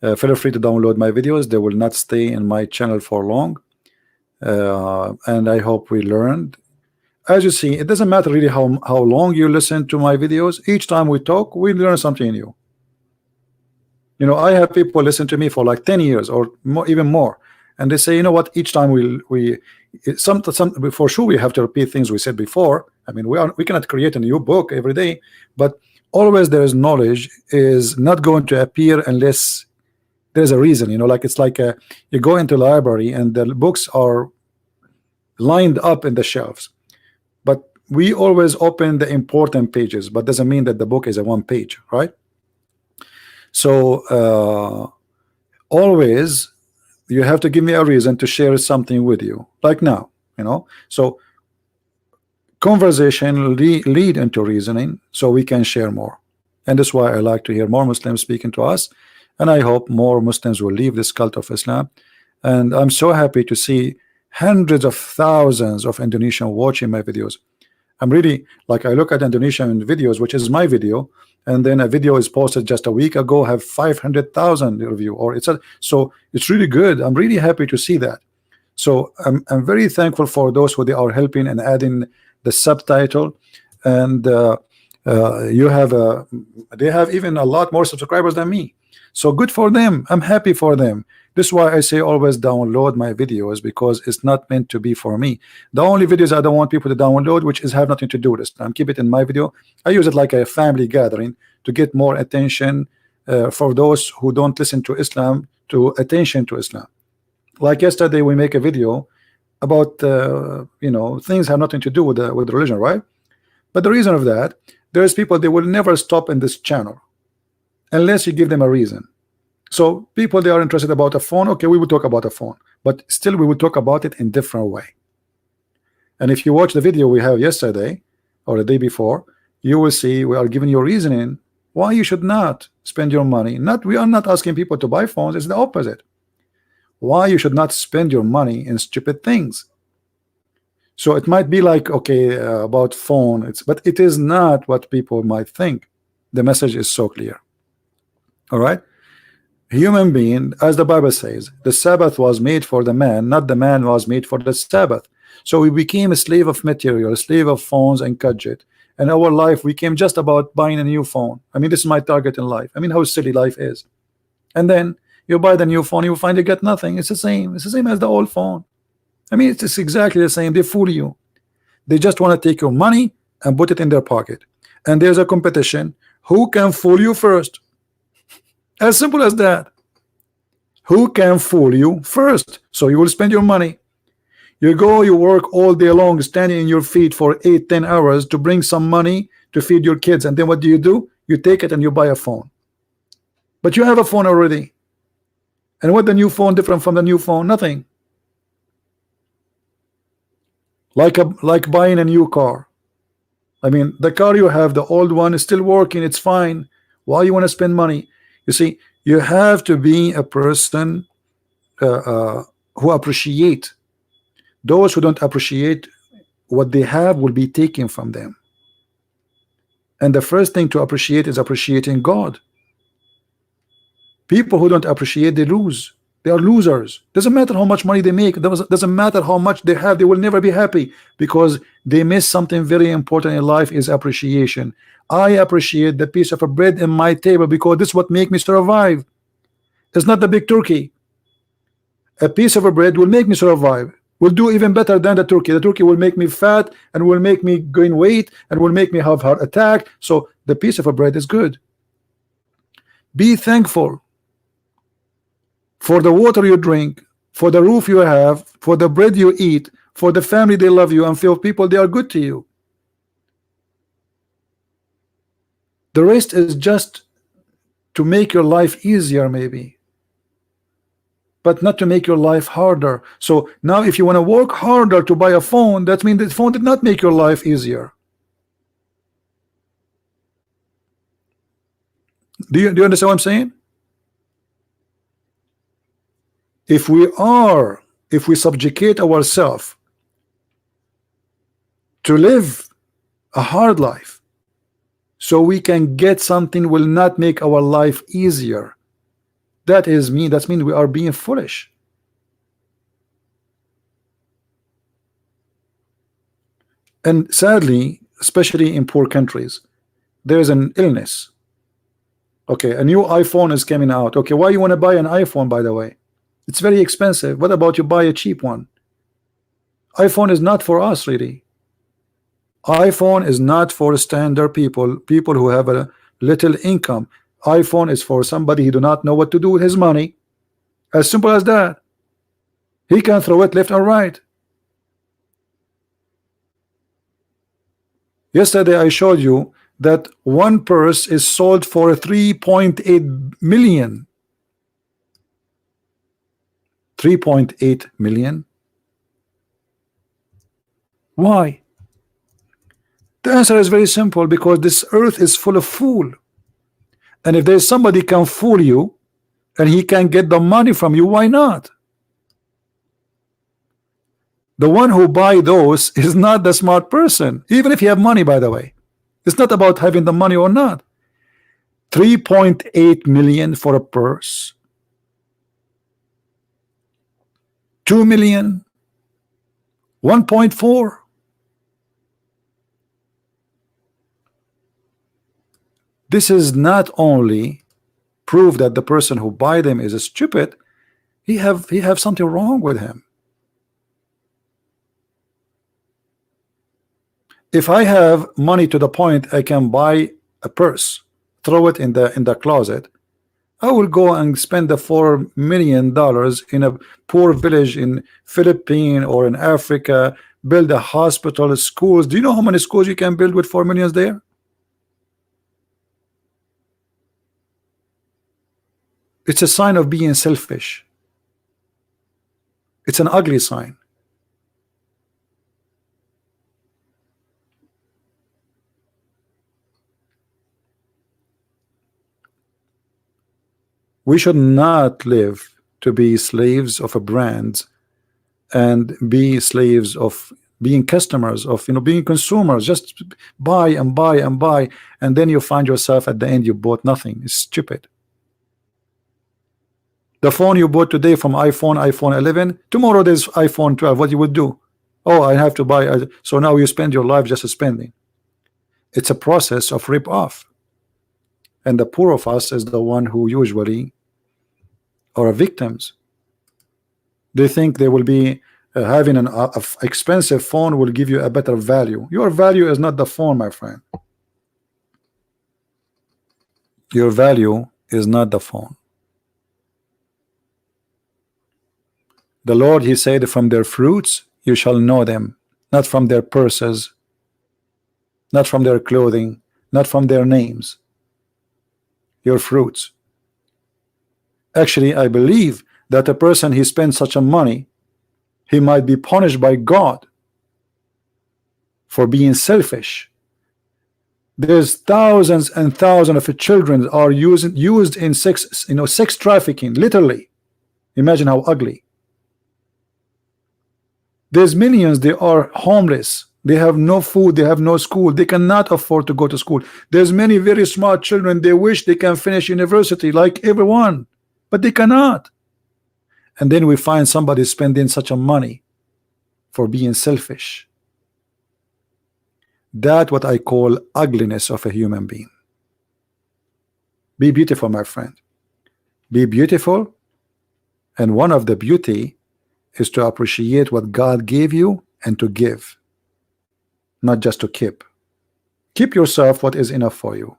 Feel free to download my videos. They will not stay in my channel for long, and I hope we learned. As you see, it doesn't matter really how long you listen to my videos. Each time we talk, we learn something new. You know, I have people listen to me for like 10 years or more, even more, and they say, you know what, each time we some for sure we have to repeat things we said before. I mean, we cannot create a new book every day, but always there is knowledge is not going to appear unless there's a reason. You know, like it's like you go into a library and the books are lined up in the shelves, but we always open the important pages, but doesn't mean that the book is a one page, right? So always you have to give me a reason to share something with you, like now, you know. So conversation lead into reasoning, so we can share more, and that's why I like to hear more Muslims speaking to us, and I hope more Muslims will leave this cult of Islam. And I'm so happy to see hundreds of thousands of Indonesian watching my videos. I'm really, like, I look at Indonesian videos, which is my video, and then a video is posted just a week ago have 500,000 review, or so it's really good. I'm really happy to see that. So I'm very thankful for those who they are helping and adding the subtitle, and you have they have even a lot more subscribers than me, so good for them. I'm happy for them. This is why I say always download my videos, because it's not meant to be for me. The only videos I don't want people to download, which is have nothing to do with Islam, keep it in my video. I use it like a family gathering to get more attention for those who don't listen to Islam, to attention to Islam. Like yesterday we make a video about you know, things have nothing to do with religion, right? But the reason of that, there's people, they will never stop in this channel unless you give them a reason. So people, they are interested about a phone, okay, we will talk about a phone, but still we will talk about it in different way. And if you watch the video we have yesterday or the day before, you will see we are giving you reasoning why you should not spend your money. We are not asking people to buy phones, it's the opposite. Why you should not spend your money in stupid things. So it might be like, okay, about phone, but it is not what people might think. The message is so clear. All right, human being, as the Bible says, the Sabbath was made for the man, not the man was made for the Sabbath. So we became a slave of material, a slave of phones and gadget, and our life became just about buying a new phone. I mean, this is my target in life. I mean, how silly life is. And then you buy the new phone, you find you get nothing. It's the same as the old phone. I mean, it's exactly the same. They fool you. They just want to take your money and put it in their pocket, and there's a competition. Who can fool you first? As simple as that. Who can fool you first? So you will spend your money. You go, you work all day long, standing in your feet for 8-10 hours to bring some money to feed your kids, and then what do? You take it and you buy a phone. But you have a phone already. And what the new phone different from the new phone? Nothing. Like buying a new car. I mean, the car you have, the old one, is still working, it's fine. Why you want to spend money? You see, you have to be a person who appreciate. Those who don't appreciate what they have will be taken from them. And the first thing to appreciate is appreciating God. People who don't appreciate, they lose. They are losers. Doesn't matter how much money they make. Doesn't matter how much they have. They will never be happy because they miss something very important in life, is appreciation. I appreciate the piece of bread in my table because this is what make me survive. It's not the big turkey. A piece of bread will make me survive. Will do even better than the turkey. The turkey will make me fat and will make me gain weight and will make me have heart attack. So the piece of bread is good. Be thankful for the water you drink, for the roof you have, for the bread you eat, for the family they love you, and for people they are good to you. The rest is just to make your life easier, maybe, but not to make your life harder. So now if you want to work harder to buy a phone, that means the phone did not make your life easier. Do you understand what I'm saying? If we subjugate ourselves to live a hard life so we can get something will not make our life easier, that means we are being foolish. And sadly, especially in poor countries, there is an illness. Okay, a new iPhone is coming out. Okay, why you want to buy an iPhone, by the way? It's very expensive. What about you buy a cheap one? iPhone is not for us, really. iPhone is not for standard people who have a little income. iPhone is for somebody who do not know what to do with his money. As simple as that. He can throw it left or right. Yesterday I showed you that one purse is sold for 3.8 million. 3.8 million. Why? The answer is very simple, because this earth is full of fool. And if there's somebody can fool you and he can get the money from you, why not? The one who buy those is not the smart person, even if you have money, by the way. It's not about having the money or not. 3.8 million for a purse. 2 million. 1.4. This is not only proof that the person who buy them is a stupid, he have something wrong with him. If I have money to the point I can buy a purse, throw it in the closet, I will go and spend the $4 million in a poor village in Philippines or in Africa, build a hospital, schools. Do you know how many schools you can build with 4 million there? It's a sign of being selfish. It's an ugly sign. We should not live to be slaves of a brand and be slaves of being customers, of being consumers. Just buy and buy and buy, and then you find yourself at the end you bought nothing. It's stupid. The phone you bought today from iPhone 11, tomorrow there's iPhone 12. What you would do? Oh, I have to buy. So now you spend your life just spending. It's a process of rip off. And the poor of us is the one who usually are victims. They think they will be having an expensive phone will give you a better value. Your value is not the phone, my friend. Your value is not the phone. The Lord, he said, from their fruits you shall know them, not from their purses, not from their clothing, not from their names. Your fruits. Actually, I believe that a person he spends such a money, he might be punished by God for being selfish. There's thousands and thousands of children are used in sex trafficking, literally. Imagine how ugly. There's millions, they are homeless. They have no food, they have no school, they cannot afford to go to school. There's many very smart children, they wish they can finish university like everyone, but they cannot. and then we find somebody spending such a money for being selfish. That what I call ugliness of a human being. Be beautiful, my friend. Be beautiful, and one of the beauty is to appreciate what God gave you and to give, not just to keep. Keep yourself what is enough for you,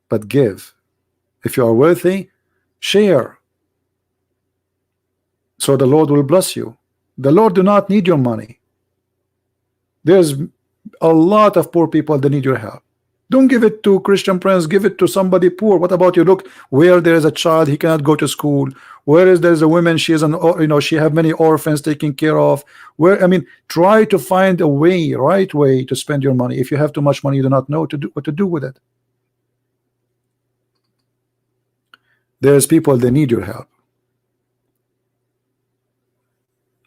but give. If you are worthy, share, so the Lord will bless you. The Lord do not need your money. There's a lot of poor people that need your help. Don't give it to Christian friends, give it to somebody poor. What about you? Look, where there is a child, he cannot go to school. Where is there's a woman, she is she have many orphans taken care of. Where, I mean, try to find a way, right way to spend your money. If you have too much money, you do not know what to do with it. There's people that need your help.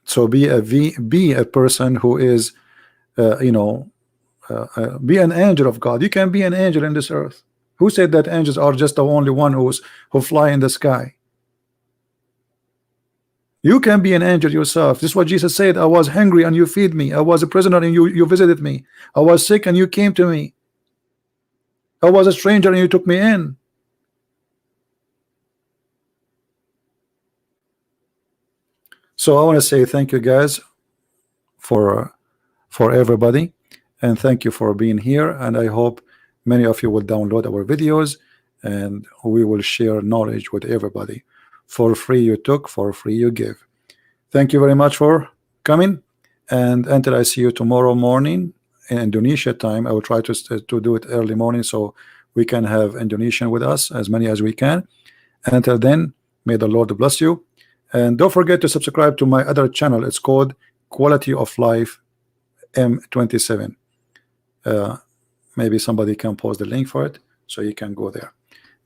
So be a person who is be an angel of God. You can be an angel in this earth. Who said that angels are just the only one who fly in the sky? You can be an angel yourself. This is what Jesus said. I was hungry and you feed me. I was a prisoner and you visited me. I was sick and you came to me. I was a stranger and you took me in. So I want to say thank you guys for everybody, and thank you for being here, and I hope many of you will download our videos and we will share knowledge with everybody. For free you took, for free you give. Thank you very much for coming, and until I see you tomorrow morning in Indonesia time, I will try to do it early morning so we can have Indonesian with us, as many as we can. And until then, may the Lord bless you. And don't forget to subscribe to my other channel. It's called Quality of Life M27. Maybe somebody can post the link for it so you can go there.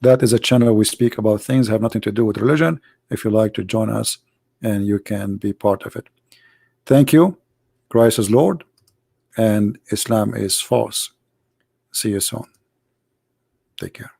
That is a channel we speak about things have nothing to do with religion. If you like to join us, and you can be part of it. Thank you. Christ is Lord and Islam is false. See you soon. Take care.